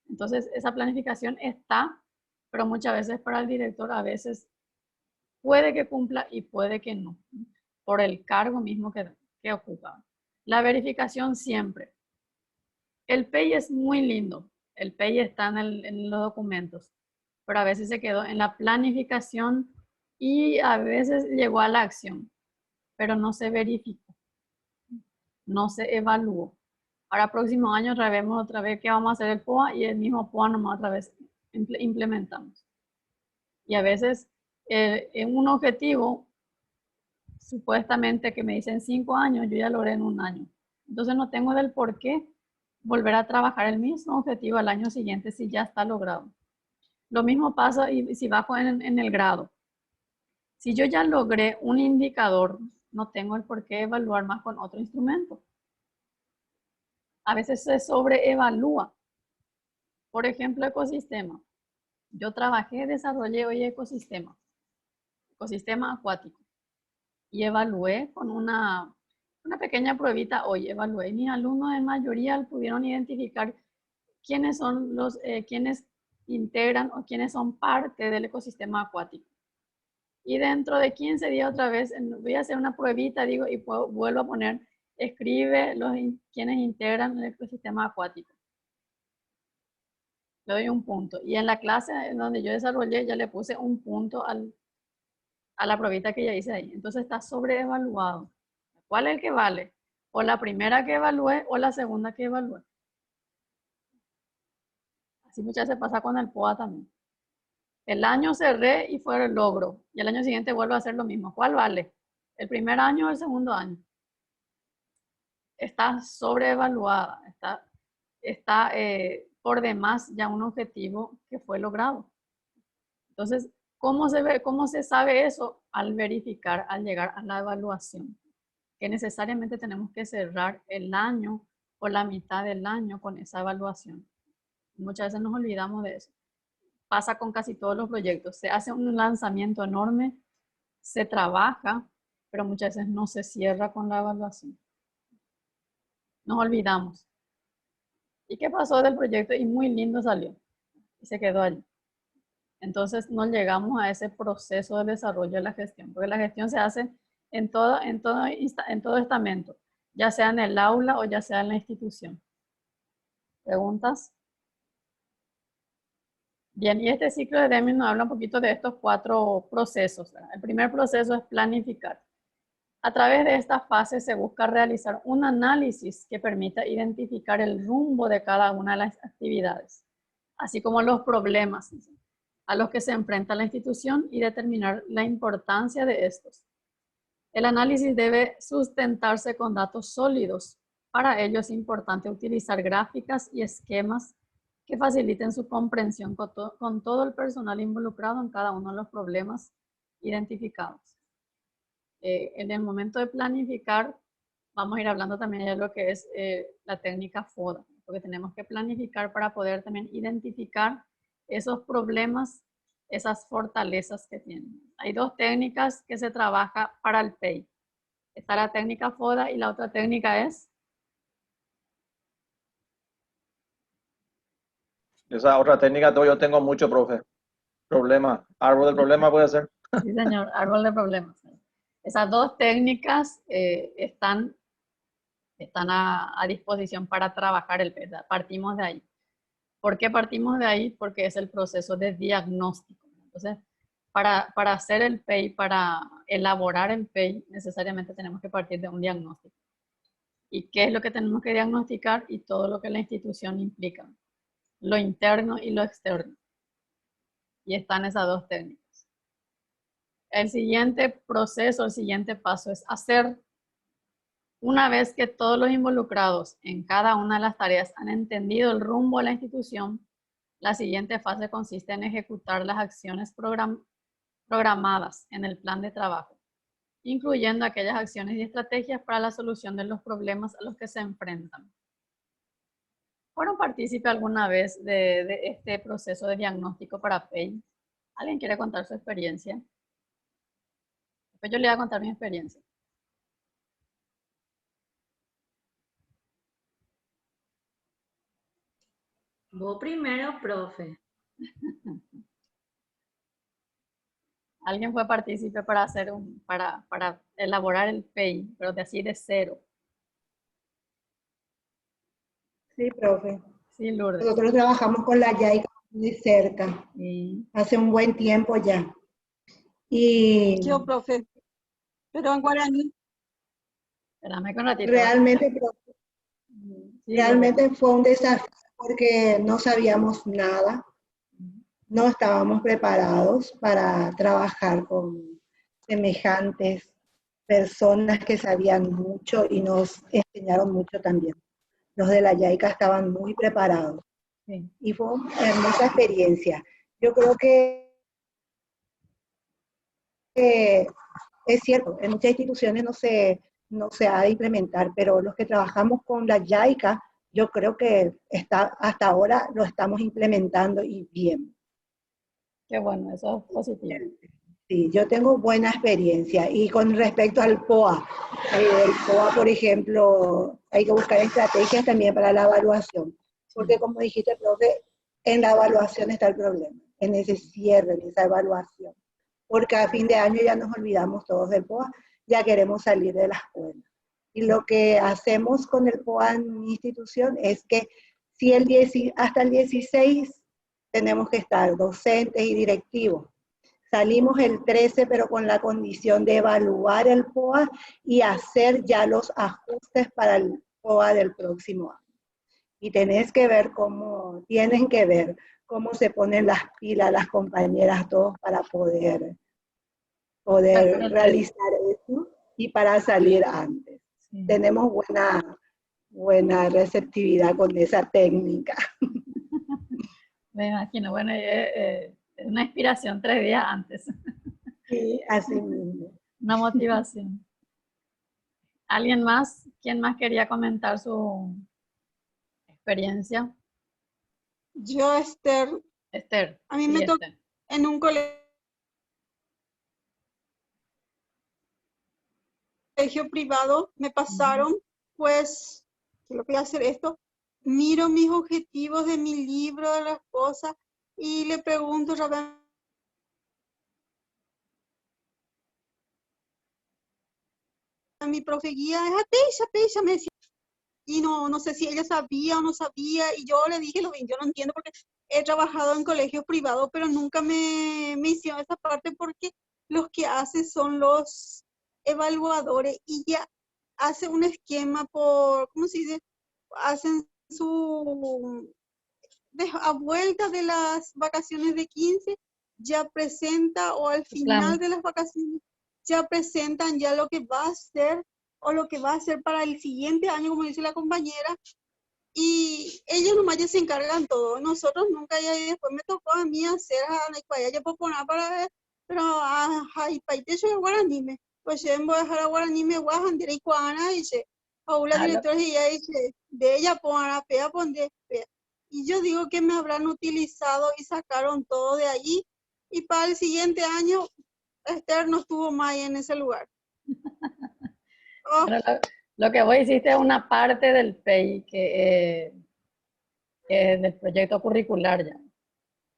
Entonces, esa planificación está, pero muchas veces para el director, a veces puede que cumpla y puede que no, por el cargo mismo que ocupa. La verificación siempre. El PEI es muy lindo. El PEI está en los documentos, pero a veces se quedó en la planificación y a veces llegó a la acción, pero no se verificó, no se evaluó. Ahora, próximo año, vemos otra vez qué vamos a hacer el POA y el mismo POA nomás otra vez implementamos. Y a veces, en un objetivo, supuestamente que me dicen 5 años, yo ya logré en 1 año. Entonces, no tengo del por qué volver a trabajar el mismo objetivo al año siguiente si ya está logrado. Lo mismo pasa y si bajo en el grado. Si yo ya logré un indicador, no tengo el por qué evaluar más con otro instrumento. A veces se sobreevalúa. Por ejemplo, ecosistema. Yo trabajé, desarrollé hoy ecosistema acuático. Y evalué con una pequeña pruebita hoy. Evalué. Mis alumnos en mayoría pudieron identificar quiénes son quienes integran o quiénes son parte del ecosistema acuático. Y dentro de 15 días otra vez voy a hacer una pruebita, digo, y vuelvo a poner, escribe quienes integran el ecosistema acuático. Le doy un punto. Y en la clase en donde yo desarrollé, ya le puse un punto a la pruebita que ya hice ahí. Entonces está sobreevaluado. ¿Cuál es el que vale? O la primera que evalué o la segunda que evalué. Así muchas veces pasa con el POA también. El año cerré y fue el logro. Y el año siguiente vuelvo a hacer lo mismo. ¿Cuál vale? ¿El primer año o el segundo año? Está sobreevaluada. Está por demás ya un objetivo que fue logrado. Entonces, ¿cómo se sabe eso? Al verificar, al llegar a la evaluación. Que necesariamente tenemos que cerrar el año o la mitad del año con esa evaluación. Muchas veces nos olvidamos de eso. Pasa con casi todos los proyectos. Se hace un lanzamiento enorme, se trabaja, pero muchas veces no se cierra con la evaluación. Nos olvidamos. ¿Y qué pasó del proyecto? Y muy lindo salió. Y se quedó allí. Entonces no llegamos a ese proceso de desarrollo de la gestión, porque la gestión se hace en todo estamento, ya sea en el aula o ya sea en la institución. ¿Preguntas? Bien, y este ciclo de Deming nos habla un poquito de estos 4 procesos, ¿verdad? El primer proceso es planificar. A través de esta fase se busca realizar un análisis que permita identificar el rumbo de cada una de las actividades, así como los problemas a los que se enfrenta la institución y determinar la importancia de estos. El análisis debe sustentarse con datos sólidos. Para ello es importante utilizar gráficas y esquemas que faciliten su comprensión con todo el personal involucrado en cada uno de los problemas identificados. En el momento de planificar, vamos a ir hablando también de lo que es la técnica FODA, porque tenemos que planificar para poder también identificar esos problemas, esas fortalezas que tienen. Hay 2 técnicas que se trabaja para el PEI. Está la técnica FODA y la otra técnica es Esa otra técnica yo tengo mucho, profe. Problema. Árbol del problema puede ser. Sí, señor, árbol de problemas. Esas dos técnicas están a disposición para trabajar el PET. Partimos de ahí. ¿Por qué partimos de ahí? Porque es el proceso de diagnóstico. Entonces, para hacer el PEI, para elaborar el PEI, necesariamente tenemos que partir de un diagnóstico. ¿Y qué es lo que tenemos que diagnosticar? Y todo lo que la institución implica. Lo interno y lo externo. Y están esas dos técnicas. El siguiente proceso, el siguiente paso es hacer, una vez que todos los involucrados en cada una de las tareas han entendido el rumbo de la institución, la siguiente fase consiste en ejecutar las acciones programadas en el plan de trabajo, incluyendo aquellas acciones y estrategias para la solución de los problemas a los que se enfrentan. ¿Fueron partícipes alguna vez de este proceso de diagnóstico para PEI? ¿Alguien quiere contar su experiencia? Después yo le voy a contar mi experiencia. Vos primero, profe. ¿Alguien fue partícipe para hacer para elaborar el PEI, pero de así de cero? Sí, profe. Sí, Lourdes. Nosotros trabajamos con la YAICA muy cerca, hace un buen tiempo ya. Y Yo, profe, pero en guaraní. Espérame con ratito. realmente, profe, Sí, realmente fue un desafío porque no sabíamos nada, no estábamos preparados para trabajar con semejantes personas que sabían mucho y nos enseñaron mucho también. Los de la YAICA estaban muy preparados. Sí. Y fue una hermosa experiencia. Yo creo que es cierto, en muchas instituciones no se ha de implementar, pero los que trabajamos con la YAICA, yo creo que hasta ahora lo estamos implementando y bien. Qué bueno, eso es positivo. Sí, yo tengo buena experiencia. Y con respecto al POA, el POA, por ejemplo, hay que buscar estrategias también para la evaluación. Porque como dijiste, profe, en la evaluación está el problema, en ese cierre, en esa evaluación. Porque a fin de año ya nos olvidamos todos del POA, ya queremos salir de la escuela. Y lo que hacemos con el POA en mi institución es que si hasta el 16 tenemos que estar docentes y directivos. Salimos el 13, pero con la condición de evaluar el POA y hacer ya los ajustes para el POA del próximo año. Y tienen que ver cómo se ponen las pilas las compañeras todos para poder realizar eso y para salir antes. Sí. Tenemos buena receptividad con esa técnica. Me imagino, bueno, es una inspiración 3 días antes. Sí, así mismo. Una motivación. ¿Alguien más? ¿Quién más quería comentar su experiencia? Yo, Esther. Esther. A mí me tocó en un colegio privado, me pasaron, pues, ¿qué lo voy a hacer esto? Miro mis objetivos de mi libro, de las cosas, y le pregunto a mi profe guía, pesa, me decía. Y no sé si ella sabía o no sabía, y yo le dije, yo no entiendo porque he trabajado en colegios privados, pero nunca me hicieron esa parte porque los que hacen son los evaluadores y ya hace un esquema por, ¿cómo se dice? Hacen a vuelta de las vacaciones de 15, ya presenta, o al final de las vacaciones, ya presentan ya lo que va a hacer o lo que va a hacer para el siguiente año, como dice la compañera, y ellos nomás ya se encargan todo. Nosotros nunca, ya después me tocó a mí hacer, ya puedo poner para ver, pero hay países de guaraní, pues yo voy a dejar a guaraní, me voy a dejar y cuana, dice, o la directora y ella dice, de ella pongan pea, pondré pea. Y yo digo que me habrán utilizado y sacaron todo de allí, y para el siguiente año, Esther no estuvo más en ese lugar. Bueno, lo que vos hiciste es una parte del PEI, que del proyecto curricular ya.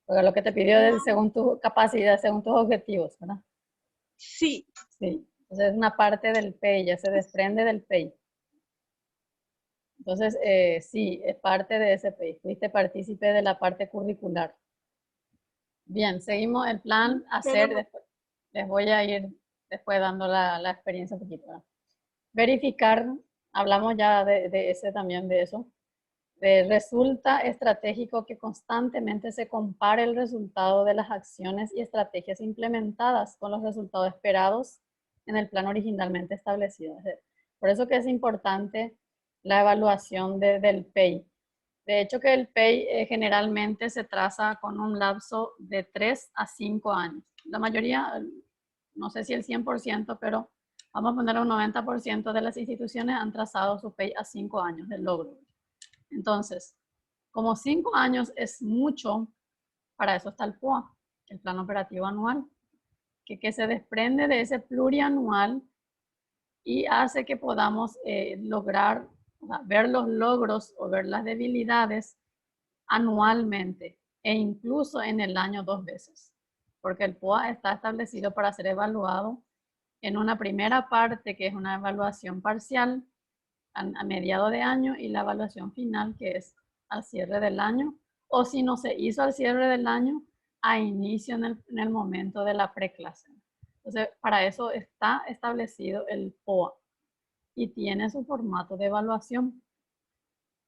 Porque lo que te pidió es según tu capacidad, según tus objetivos, ¿verdad? Sí. Sí. Entonces es una parte del PEI, ya se desprende del PEI. Entonces, sí, es parte de ese PEI. Fuiste partícipe de la parte curricular. Bien, seguimos el plan hacer. Después, les voy a ir después dando la experiencia un poquito, ¿verdad? Verificar, hablamos ya de ese también, de eso. Resulta estratégico que constantemente se compare el resultado de las acciones y estrategias implementadas con los resultados esperados en el plan originalmente establecido. Por eso que es importante la evaluación del PEI. De hecho que el PEI generalmente se traza con un lapso de 3 a 5 años. La mayoría, no sé si el 100%, pero vamos a poner un 90% de las instituciones han trazado su PEI a 5 años del logro. Entonces, como 5 años es mucho, para eso está el POA, el Plan Operativo Anual, que se desprende de ese plurianual y hace que podamos lograr, ver los logros o ver las debilidades anualmente e incluso en el año 2 veces, porque el POA está establecido para ser evaluado en una primera parte, que es una evaluación parcial, a mediado de año, y la evaluación final, que es al cierre del año, o si no se hizo al cierre del año, a inicio en el momento de la preclase. Entonces, para eso está establecido el POA y tiene su formato de evaluación.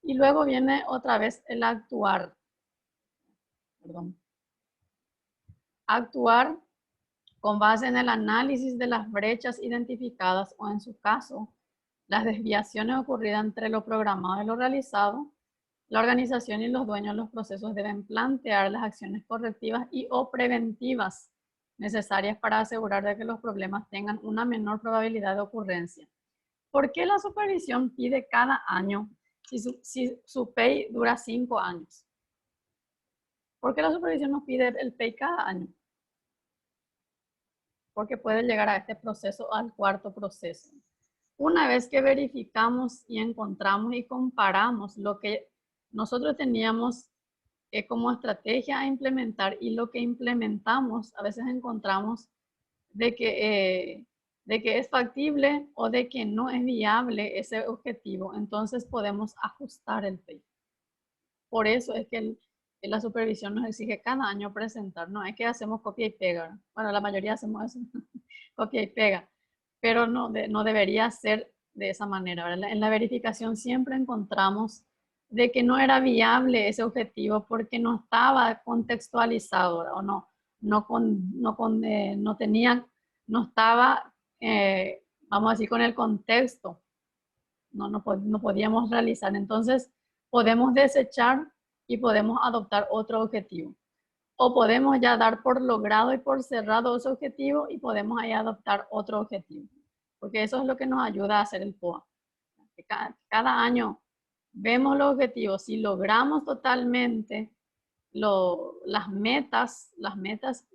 Y luego viene otra vez el actuar. Perdón. Actuar con base en el análisis de las brechas identificadas o, en su caso, las desviaciones ocurridas entre lo programado y lo realizado. La organización y los dueños de los procesos deben plantear las acciones correctivas y o preventivas necesarias para asegurar de que los problemas tengan una menor probabilidad de ocurrencia. ¿Por qué la supervisión pide cada año si su PEI dura 5 años? ¿Por qué la supervisión nos pide el PEI cada año? Porque puede llegar a este proceso, al cuarto proceso. Una vez que verificamos y encontramos y comparamos lo que nosotros teníamos como estrategia a implementar y lo que implementamos, a veces encontramos de que es factible o de que no es viable ese objetivo, entonces podemos ajustar el PEI. Por eso es que la supervisión nos exige cada año presentar, no es que hacemos copia y pega. Bueno, la mayoría hacemos eso, copia y pega, pero no debería ser de esa manera, ¿verdad? En la verificación siempre encontramos de que no era viable ese objetivo porque no estaba contextualizado, ¿verdad? O no estaba, vamos a decir, con el contexto, no podíamos realizar. Entonces podemos desechar y podemos adoptar otro objetivo. O podemos ya dar por logrado y por cerrado ese objetivo y podemos ahí adoptar otro objetivo. Porque eso es lo que nos ayuda a hacer el POA. Cada año vemos los objetivos. Si logramos totalmente las metas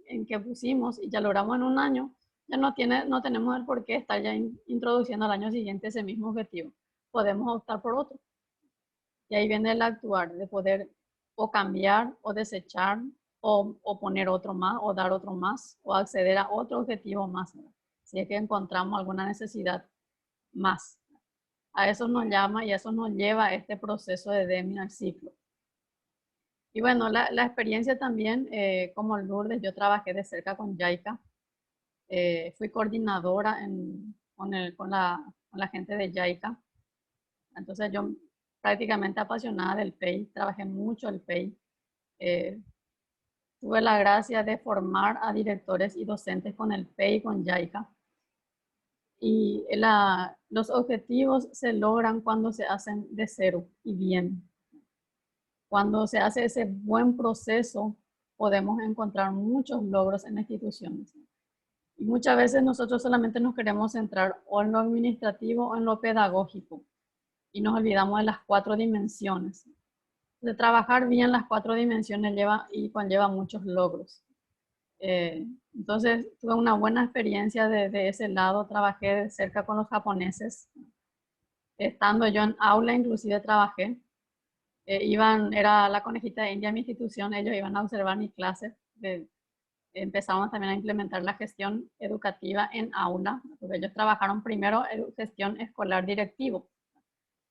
en que pusimos y ya logramos en un año, ya no tenemos el por qué estar ya introduciendo al año siguiente ese mismo objetivo. Podemos optar por otro. Y ahí viene el actuar, de poder o cambiar o desechar o poner otro más o dar otro más o acceder a otro objetivo más, ¿verdad? Si es que encontramos alguna necesidad más. A eso nos llama y a eso nos lleva este proceso de Deming al ciclo. Y bueno, la experiencia también, como Lourdes, yo trabajé de cerca con JICA. Fui coordinadora con la gente de JICA. Entonces yo prácticamente apasionada del PEI, trabajé mucho el PEI. Tuve la gracia de formar a directores y docentes con el PEI y con JICA. Y los objetivos se logran cuando se hacen de cero y bien. Cuando se hace ese buen proceso, podemos encontrar muchos logros en instituciones. Y muchas veces nosotros solamente nos queremos centrar o en lo administrativo o en lo pedagógico. Y nos olvidamos de las 4 dimensiones. De trabajar bien las 4 dimensiones conlleva muchos logros. Entonces tuve una buena experiencia de ese lado. Trabajé de cerca con los japoneses. Estando yo en aula inclusive trabajé. era la conejita de India mi institución, ellos iban a observar mis clases. Empezamos también a implementar la gestión educativa en aula, porque ellos trabajaron primero en gestión escolar directivo.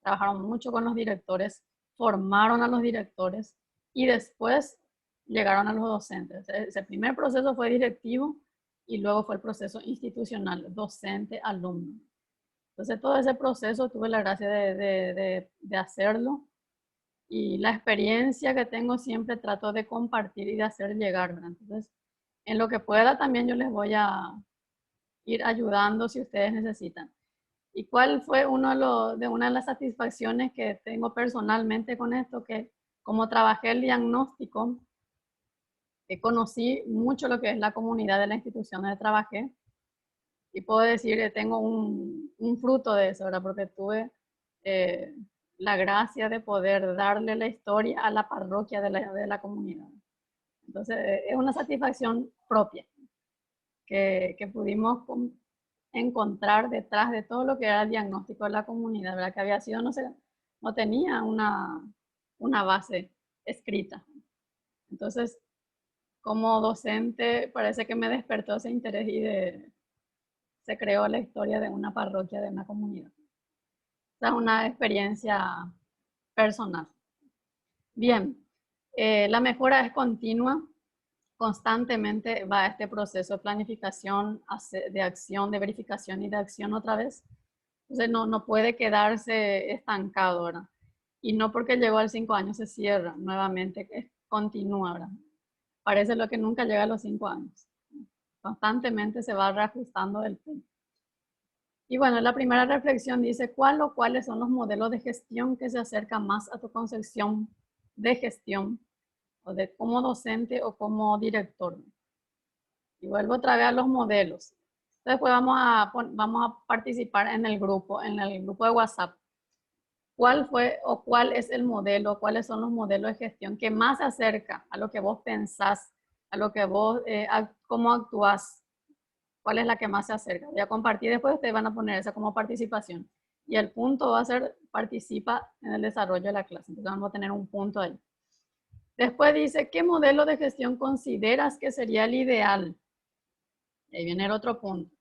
Trabajaron mucho con los directores, formaron a los directores y después llegaron a los docentes. Ese primer proceso fue directivo y luego fue el proceso institucional, docente, alumno. Entonces todo ese proceso tuve la gracia de hacerlo y la experiencia que tengo siempre trato de compartir y de hacer llegar, ¿verdad? Entonces, en lo que pueda también yo les voy a ir ayudando si ustedes necesitan. ¿Y cuál fue una de las satisfacciones que tengo personalmente con esto? Que como trabajé el diagnóstico, conocí mucho lo que es la comunidad de la institución donde trabajé y puedo decir que tengo un fruto de eso, ¿verdad? Porque tuve la gracia de poder darle la historia a la parroquia de la comunidad. Entonces, es una satisfacción propia que pudimos encontrar detrás de todo lo que era el diagnóstico de la comunidad, ¿verdad? Que había sido, no tenía una base escrita. Entonces, como docente, parece que me despertó ese interés y se creó la historia de una parroquia, de una comunidad. O sea, una experiencia personal. Bien, la mejora es continua. Constantemente va este proceso de planificación, de acción, de verificación y de acción otra vez. Entonces no puede quedarse estancado, ¿verdad? Y no porque llegó al 5 años se cierra nuevamente, continúa, ¿verdad? Parece lo que nunca llega a los 5 años. Constantemente se va reajustando el punto. Y bueno, la primera reflexión dice, ¿cuál o cuáles son los modelos de gestión que se acercan más a tu concepción de gestión? O de como docente o como director. Y vuelvo otra vez a los modelos. Después vamos a participar en el grupo de WhatsApp. ¿Cuál fue o cuál es el modelo, cuáles son los modelos de gestión que más se acerca a lo que vos pensás, a lo que vos, cómo actuás? ¿Cuál es la que más se acerca? Voy a compartir, después ustedes van a poner esa como participación. Y el punto va a ser, participa en el desarrollo de la clase. Entonces vamos a tener un punto ahí. Después dice, ¿qué modelo de gestión consideras que sería el ideal? Ahí viene el otro punto.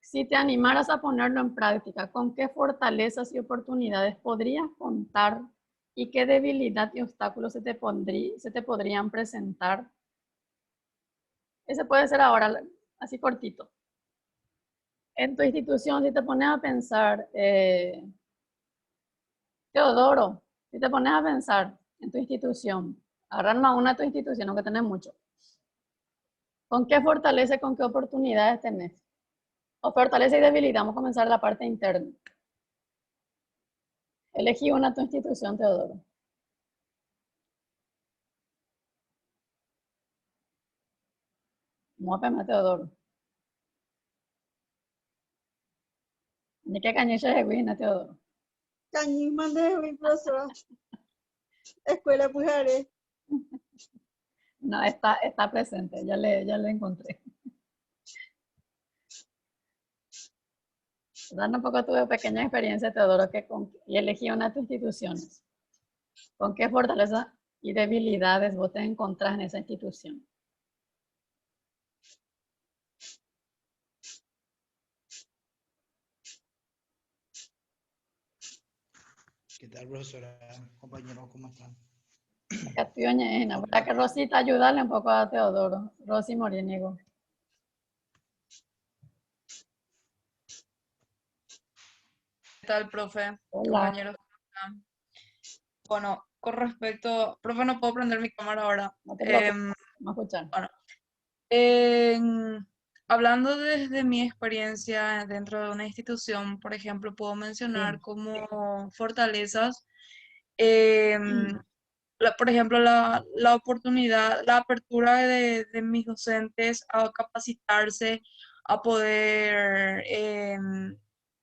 Si te animaras a ponerlo en práctica, ¿con qué fortalezas y oportunidades podrías contar y qué debilidad y obstáculos se te podrían presentar? Ese puede ser ahora, así cortito. En tu institución, si te pones a pensar, Teodoro, si te pones a pensar en tu institución, agarrar más una de tu institución, aunque tenés mucho. ¿Con qué fortaleza y con qué oportunidades tenés? O fortaleza y debilidad, vamos a comenzar la parte interna. Elegí una de tu institución, Teodoro. Muéveme, Teodoro. Ni que cañecha de guina, Teodoro. Cañima de profesora. Escuela Pujaré. No, está presente, ya le encontré. Dando un poco tuve pequeña experiencia, Teodoro, y elegí una de tus instituciones. ¿Con qué fortaleza y debilidades vos te encontrás en esa institución? ¿Qué tal, profesora? Compañeros, ¿cómo están? Acá estoy oñena. Para que Rosita ayudarle un poco a Teodoro. Rosy Morínigo. ¿Qué tal, profe? Hola. Compañeros. Bueno, con respecto... Profe, no puedo prender mi cámara ahora. No te preocupes, vamos a escuchar. Bueno, hablando desde mi experiencia dentro de una institución, por ejemplo, puedo mencionar como fortalezas, por ejemplo, la oportunidad, la apertura de mis docentes a capacitarse, a poder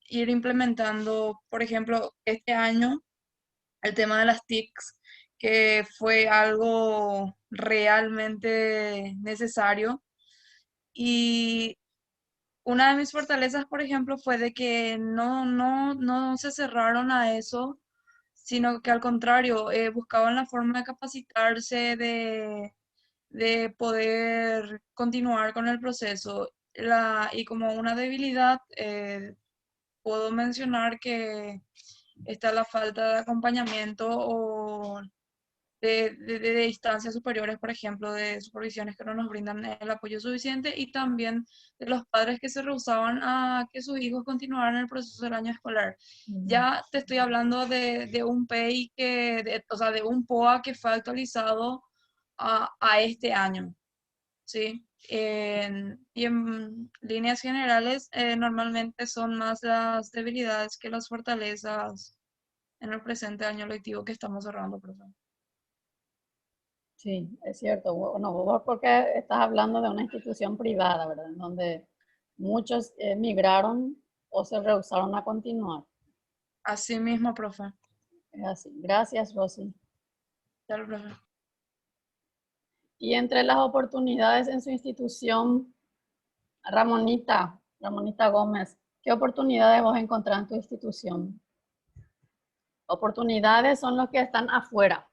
ir implementando, por ejemplo, este año, el tema de las TICs, que fue algo realmente necesario. Y una de mis fortalezas, por ejemplo, fue de que no se cerraron a eso, sino que al contrario, buscaban la forma de capacitarse, de poder continuar con el proceso. Y como una debilidad, puedo mencionar que está la falta de acompañamiento o de instancias superiores, por ejemplo, de supervisiones que no nos brindan el apoyo suficiente, y también de los padres que se rehusaban a que sus hijos continuaran el proceso del año escolar. Ya te estoy hablando de un PEI o sea, de un POA que fue actualizado a este año, ¿sí? Y en líneas generales, normalmente son más las debilidades que las fortalezas en el presente año lectivo que estamos cerrando, profesor. Sí, es cierto. Bueno, vos porque estás hablando de una institución privada, ¿verdad? En donde muchos emigraron o se rehusaron a continuar. Así mismo, profe. Es así. Gracias, Rosy. Claro, profe. Y entre las oportunidades en su institución, Ramonita Gómez, ¿qué oportunidades vos encontrás en tu institución? Oportunidades son los que están afuera.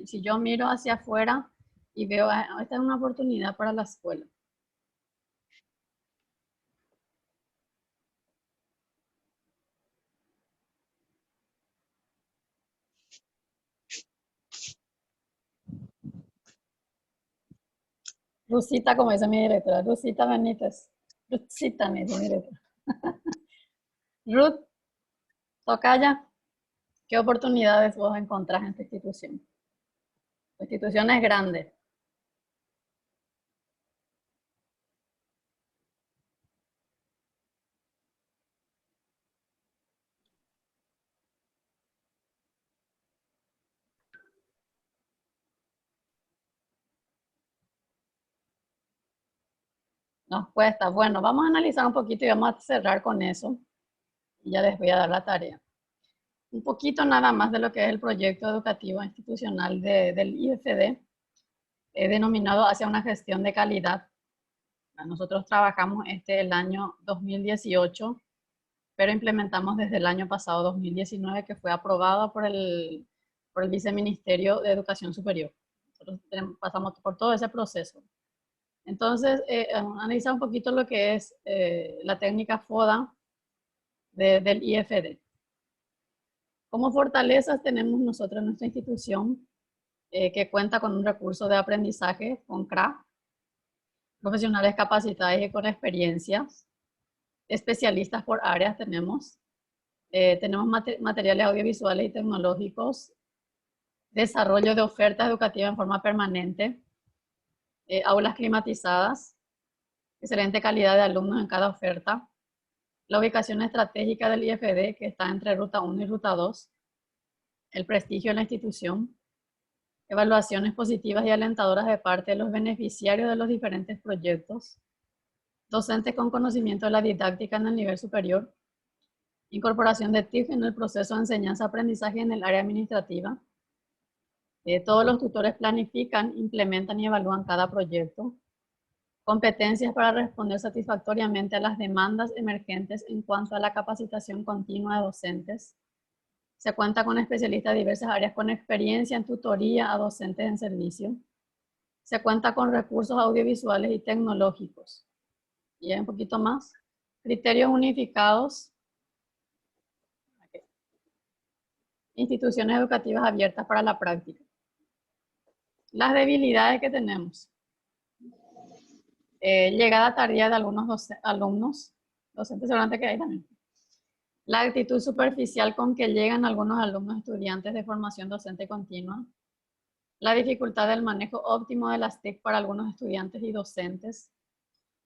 Si yo miro hacia afuera y veo, esta es una oportunidad para la escuela. Rusita, como dice mi directora, Rusita Benítez. Ruthcita, me dice mi directora. Ruth, tocaya, ¿qué oportunidades vos encontrás en tu institución? Tu institución es grande. Nos cuesta. Bueno, vamos a analizar un poquito y vamos a cerrar con eso. Y ya les voy a dar la tarea. Un poquito nada más de lo que es el proyecto educativo institucional del IFD, denominado hacia una gestión de calidad. Nosotros trabajamos el año 2018, pero implementamos desde el año pasado, 2019, que fue aprobado por el Viceministerio de Educación Superior. Nosotros pasamos por todo ese proceso. Entonces, analizar un poquito lo que es la técnica FODA del IFD. Como fortalezas tenemos nosotros en nuestra institución, que cuenta con un recurso de aprendizaje con CRA, profesionales capacitados y con experiencias, especialistas por áreas tenemos materiales audiovisuales y tecnológicos, desarrollo de ofertas educativas en forma permanente, aulas climatizadas, excelente calidad de alumnos en cada oferta, la ubicación estratégica del IFD, que está entre Ruta 1 y Ruta 2, el prestigio de la institución, evaluaciones positivas y alentadoras de parte de los beneficiarios de los diferentes proyectos, docentes con conocimiento de la didáctica en el nivel superior, incorporación de TIC en el proceso de enseñanza-aprendizaje en el área administrativa. Todos los tutores planifican, implementan y evalúan cada proyecto. Competencias para responder satisfactoriamente a las demandas emergentes en cuanto a la capacitación continua de docentes. Se cuenta con especialistas de diversas áreas con experiencia en tutoría a docentes en servicio. Se cuenta con recursos audiovisuales y tecnológicos. Y un poquito más. Criterios unificados. Instituciones educativas abiertas para la práctica. Las debilidades que tenemos. Llegada tardía de algunos alumnos, docentes seguramente que hay también. La actitud superficial con que llegan algunos alumnos estudiantes de formación docente continua. La dificultad del manejo óptimo de las TIC para algunos estudiantes y docentes.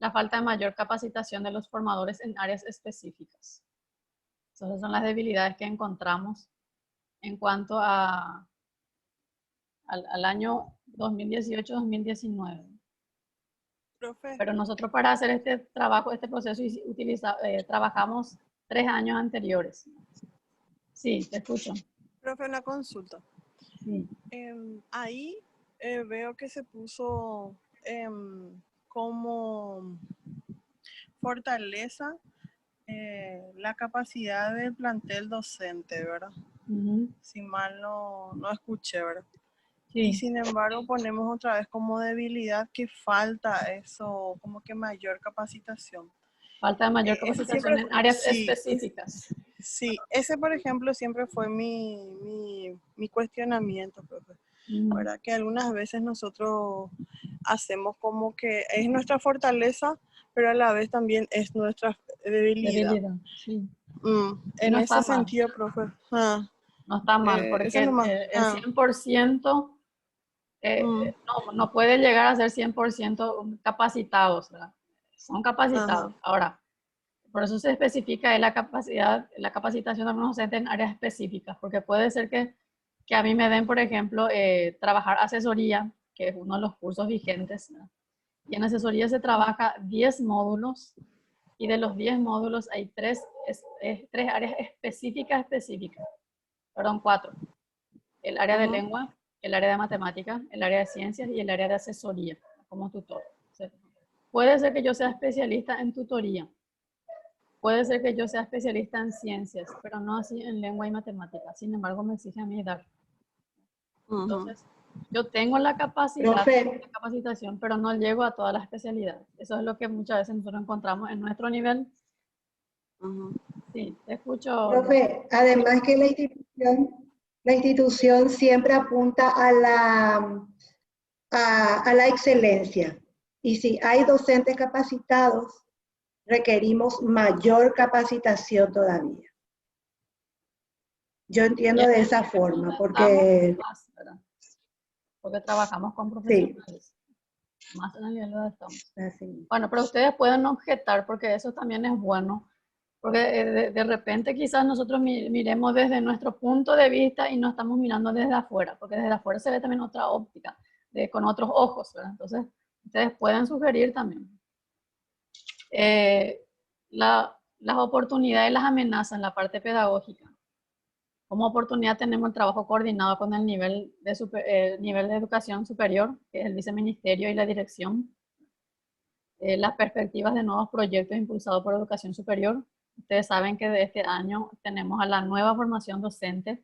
La falta de mayor capacitación de los formadores en áreas específicas. Esas son las debilidades que encontramos en cuanto al año 2018-2019. Pero nosotros para hacer este trabajo, este proceso, trabajamos 3 años anteriores. Sí, te escucho. Profe, una consulta. Sí. Ahí veo que se puso como fortaleza la capacidad del plantel docente, ¿verdad? Si mal no escuché, ¿verdad? Sí. Y sin embargo ponemos otra vez como debilidad que falta eso, como que mayor capacitación. Falta de mayor capacitación en áreas específicas. Sí, ese por ejemplo siempre fue mi cuestionamiento, profe. ¿Verdad? Que algunas veces nosotros hacemos como que es nuestra fortaleza, pero a la vez también es nuestra debilidad. Sí. En no ese sentido, profe. No está mal, porque el 100% no puede llegar a ser 100% capacitados, ¿verdad? Son capacitados. Ahora, por eso se especifica la capacitación de algunos docentes en áreas específicas, porque puede ser que a mí me den, por ejemplo, trabajar asesoría, que es uno de los cursos vigentes, ¿verdad? Y en asesoría se trabaja 10 módulos, y de los 10 módulos hay 3 áreas específicas, perdón, 4. El área de lengua, el área de matemáticas, el área de ciencias y el área de asesoría, como tutor. O sea, puede ser que yo sea especialista en tutoría, puede ser que yo sea especialista en ciencias, pero no así en lengua y matemáticas. Sin embargo, me exige a mí dar. Entonces, yo tengo la capacidad, la capacitación, pero no llego a todas las especialidades. Eso es lo que muchas veces nosotros encontramos en nuestro nivel. Sí, te escucho. Profe, además que la institución siempre apunta a la excelencia. Y si hay docentes capacitados, requerimos mayor capacitación todavía. Yo entiendo de esa forma, porque trabajamos con profesionales. Sí. Más en el nivel donde estamos. Bueno, pero ustedes pueden objetar, porque eso también es bueno. Porque de repente quizás nosotros miremos desde nuestro punto de vista y no estamos mirando desde afuera, porque desde afuera se ve también otra óptica, con otros ojos, ¿verdad? Entonces, ustedes pueden sugerir también. Las oportunidades y las amenazas en la parte pedagógica. Como oportunidad tenemos el trabajo coordinado con el nivel de educación superior, que es el viceministerio y la dirección. Las perspectivas de nuevos proyectos impulsados por educación superior. Ustedes saben que de este año tenemos a la nueva formación docente.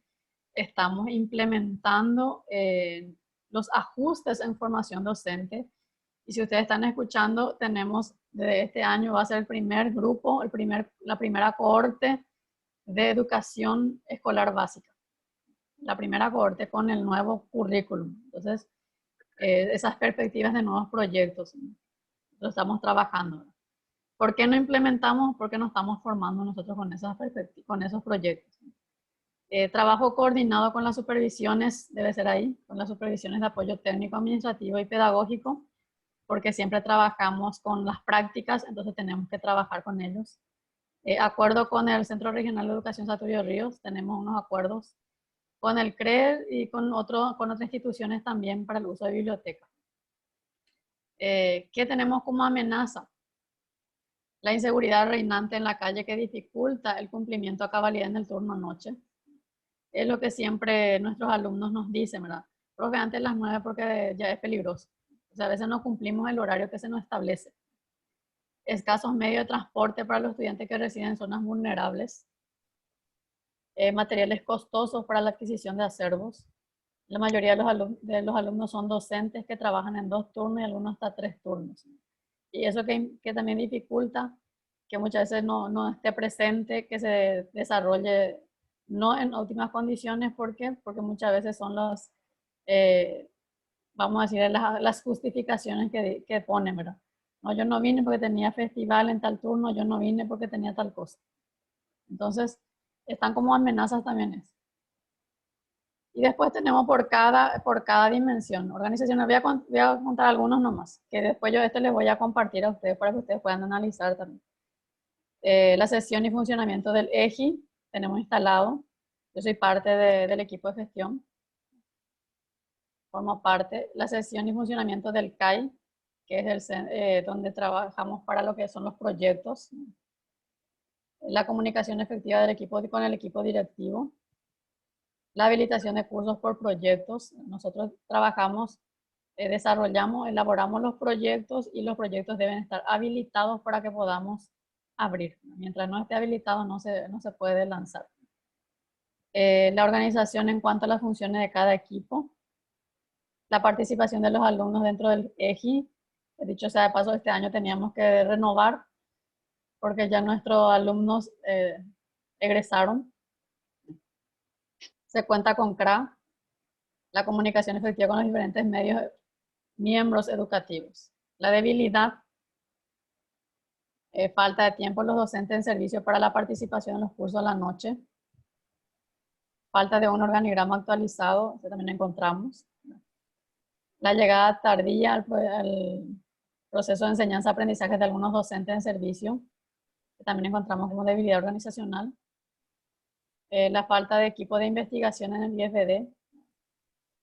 Estamos implementando los ajustes en formación docente. Y si ustedes están escuchando, tenemos desde este año va a ser el primer grupo, la primera cohorte de educación escolar básica. La primera cohorte con el nuevo currículum. Entonces, esas perspectivas de nuevos proyectos, lo estamos trabajando. ¿Por qué no implementamos? Porque nos estamos formando nosotros con esos proyectos. Trabajo coordinado con las supervisiones, debe ser ahí, con las supervisiones de apoyo técnico, administrativo y pedagógico, porque siempre trabajamos con las prácticas, entonces tenemos que trabajar con ellos. Acuerdo con el Centro Regional de Educación Saturio Ríos, tenemos unos acuerdos con el CRED y con otras instituciones también para el uso de biblioteca. ¿Qué tenemos como amenaza? La inseguridad reinante en la calle que dificulta el cumplimiento a cabalidad en el turno noche. Es lo que siempre nuestros alumnos nos dicen, ¿verdad? Profe, antes de las 9 porque ya es peligroso. O sea, a veces no cumplimos el horario que se nos establece. Escasos medios de transporte para los estudiantes que residen en zonas vulnerables. Materiales costosos para la adquisición de acervos. La mayoría de los alumnos son docentes que trabajan en 2 turnos y algunos hasta 3 turnos. Y eso que también dificulta que muchas veces no esté presente, que se desarrolle no en óptimas condiciones. ¿Por qué? Porque muchas veces son vamos a decir, las justificaciones que ponen, ¿verdad? No, yo no vine porque tenía festival en tal turno, yo no vine porque tenía tal cosa. Entonces, están como amenazas también eso. Y después tenemos por cada dimensión organizacional. Voy a contar algunos nomás, que después yo les voy a compartir a ustedes para que ustedes puedan analizar también. La sesión y funcionamiento del EGI tenemos instalado. Yo soy parte del equipo de gestión. Formo parte. La sesión y funcionamiento del CAI, que es donde trabajamos para lo que son los proyectos. La comunicación efectiva del equipo con el equipo directivo. La habilitación de cursos por proyectos. Nosotros trabajamos, desarrollamos, elaboramos los proyectos y los proyectos deben estar habilitados para que podamos abrir. Mientras no esté habilitado no se puede lanzar. La organización en cuanto a las funciones de cada equipo, la participación de los alumnos dentro del EGI. Dicho sea de paso, este año teníamos que renovar porque ya nuestros alumnos egresaron. Se cuenta con CRA, la comunicación efectiva con los diferentes miembros educativos. La debilidad, falta de tiempo los docentes en servicio para la participación en los cursos a la noche. Falta de un organigrama actualizado, que también encontramos. La llegada tardía al proceso de enseñanza-aprendizaje de algunos docentes en servicio, que también encontramos como debilidad organizacional. La falta de equipo de investigación en el IFD.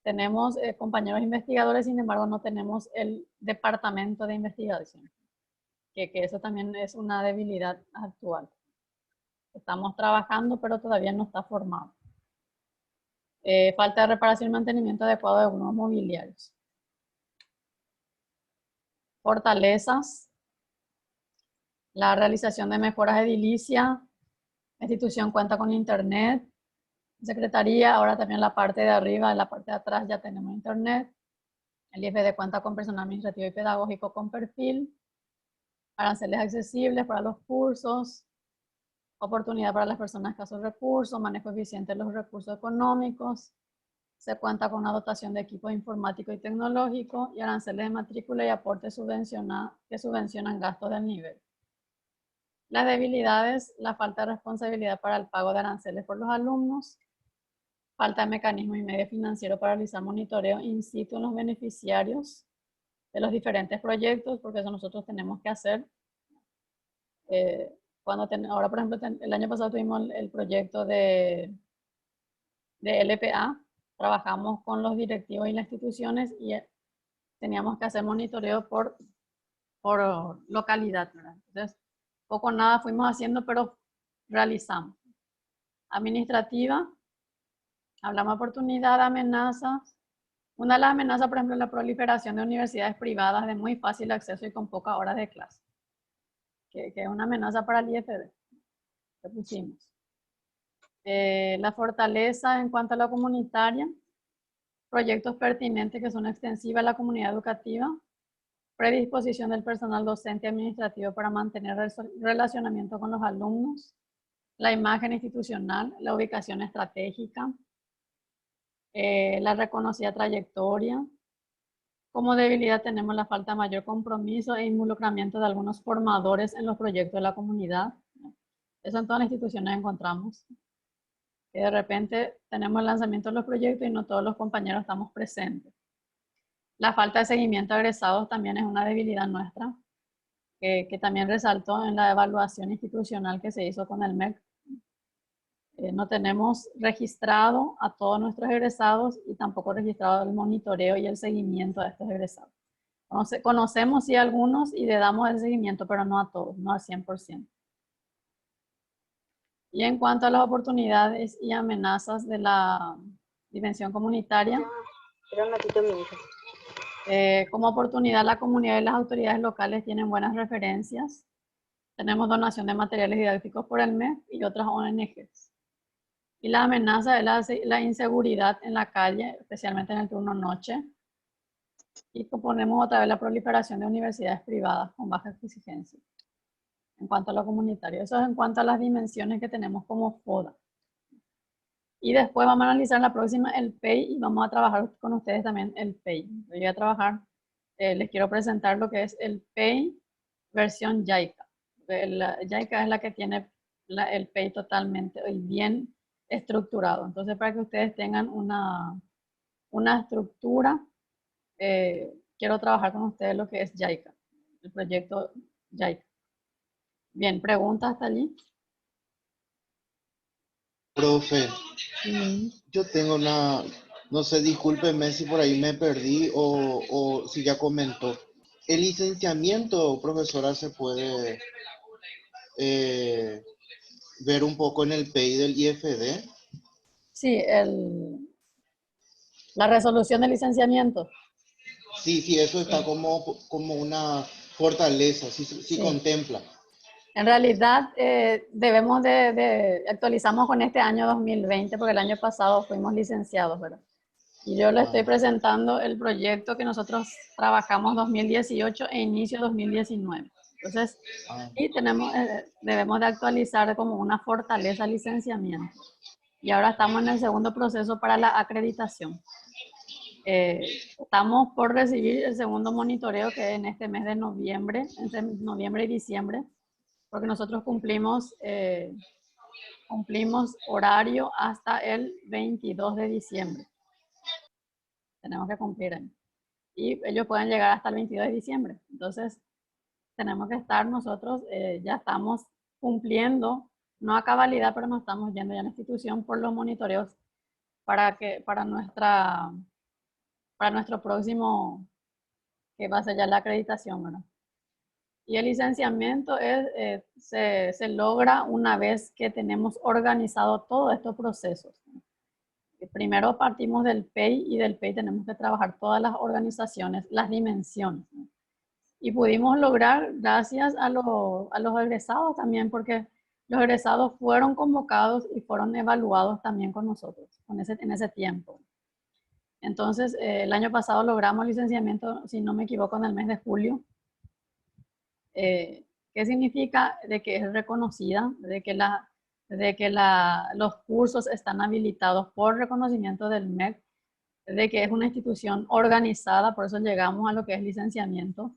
Tenemos compañeros investigadores, sin embargo no tenemos el departamento de investigación, que eso también es una debilidad actual. Estamos trabajando, pero todavía no está formado. Falta de reparación y mantenimiento adecuado de algunos mobiliarios. Fortalezas. La realización de mejoras edilicias. La institución cuenta con internet. Secretaría, ahora también la parte de arriba, en la parte de atrás ya tenemos internet. El IFD cuenta con personal administrativo y pedagógico con perfil. Aranceles accesibles para los cursos. Oportunidad para las personas de escasos recursos, manejo eficiente de los recursos económicos. Se cuenta con una dotación de equipos informático y tecnológico y aranceles de matrícula y aportes que subvencionan gastos del nivel. Las debilidades, la falta de responsabilidad para el pago de aranceles por los alumnos, falta de mecanismo y medio financiero para realizar monitoreo in situ en los beneficiarios de los diferentes proyectos, porque eso nosotros tenemos que hacer. Ahora, por ejemplo, el año pasado tuvimos el proyecto de LPA, trabajamos con los directivos y las instituciones y teníamos que hacer monitoreo por localidad, ¿verdad? Entonces, poco o nada fuimos haciendo, pero realizamos. Administrativa, hablamos de oportunidad, amenazas. Una de las amenazas, por ejemplo, es la proliferación de universidades privadas de muy fácil acceso y con pocas horas de clase, que es una amenaza para el IFD, que pusimos. La fortaleza en cuanto a la comunitaria, proyectos pertinentes que son extensivos a la comunidad educativa, predisposición del personal docente y administrativo para mantener relacionamiento con los alumnos, la imagen institucional, la ubicación estratégica, la reconocida trayectoria. Como debilidad tenemos la falta de mayor compromiso e involucramiento de algunos formadores en los proyectos de la comunidad. Eso en todas las instituciones encontramos. Que de repente tenemos el lanzamiento de los proyectos y no todos los compañeros estamos presentes. La falta de seguimiento a egresados también es una debilidad nuestra, que también resaltó en la evaluación institucional que se hizo con el MEC. No tenemos registrado a todos nuestros egresados y tampoco registrado el monitoreo y el seguimiento de estos egresados. Conocemos sí a algunos y le damos el seguimiento, pero no a todos, no al 100%. Y en cuanto a las oportunidades y amenazas de la dimensión comunitaria, como oportunidad la comunidad y las autoridades locales tienen buenas referencias. Tenemos donación de materiales didácticos por el MEC y otras ONGs. Y la amenaza es la inseguridad en la calle, especialmente en el turno noche. Y proponemos otra vez la proliferación de universidades privadas con baja exigencia. En cuanto a lo comunitario, eso es en cuanto a las dimensiones que tenemos como FODA. Y después vamos a analizar en la próxima el PEI y vamos a trabajar con ustedes también el PEI. Yo voy a trabajar, les quiero presentar lo que es el PEI versión JICA. JICA es la que tiene el PEI totalmente bien estructurado. Entonces, para que ustedes tengan una estructura, quiero trabajar con ustedes lo que es JICA, el proyecto JICA. Bien, ¿preguntas hasta allí? Profe, yo tengo no sé, discúlpeme si por ahí me perdí o si ya comentó. ¿El licenciamiento, profesora, se puede ver un poco en el PEI del IFD? Sí, la resolución de licenciamiento. Sí, eso está como una fortaleza, sí contempla. En realidad, actualizamos con este año 2020, porque el año pasado fuimos licenciados, ¿verdad? Y yo le estoy presentando el proyecto que nosotros trabajamos 2018 e inicio 2019. Entonces, sí debemos de actualizar como una fortaleza licenciamiento. Y ahora estamos en el segundo proceso para la acreditación. Estamos por recibir el segundo monitoreo, que es en este mes de noviembre, entre noviembre y diciembre, porque nosotros cumplimos horario hasta el 22 de diciembre. Tenemos que cumplir ahí. Y ellos pueden llegar hasta el 22 de diciembre. Entonces, tenemos que estar nosotros, ya estamos cumpliendo, no a cabalidad, pero nos estamos yendo ya a la institución por los monitoreos para nuestro próximo, que va a ser ya la acreditación, ¿verdad? Y el licenciamiento se logra una vez que tenemos organizado todos estos procesos. Primero partimos del PEI, y del PEI tenemos que trabajar todas las organizaciones, las dimensiones, ¿no? Y pudimos lograr gracias a los egresados también, porque los egresados fueron convocados y fueron evaluados también con nosotros en ese tiempo. Entonces, el año pasado logramos licenciamiento, si no me equivoco, en el mes de julio. ¿Qué significa? De que es reconocida, de que los cursos están habilitados por reconocimiento del MEC, de que es una institución organizada, por eso llegamos a lo que es licenciamiento.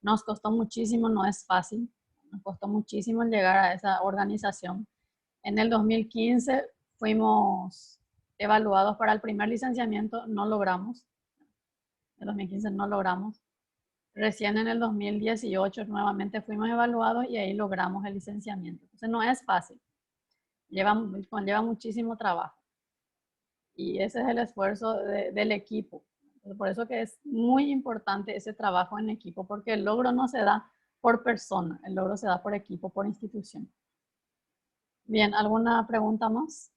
Nos costó muchísimo, no es fácil, nos costó muchísimo llegar a esa organización. En el 2015 fuimos evaluados para el primer licenciamiento, no logramos. En el 2015 no logramos. Recién en el 2018 nuevamente fuimos evaluados y ahí logramos el licenciamiento. Entonces no es fácil, conlleva muchísimo trabajo. Y ese es el esfuerzo del equipo. Por eso que es muy importante ese trabajo en equipo, porque el logro no se da por persona, el logro se da por equipo, por institución. Bien, ¿alguna pregunta más?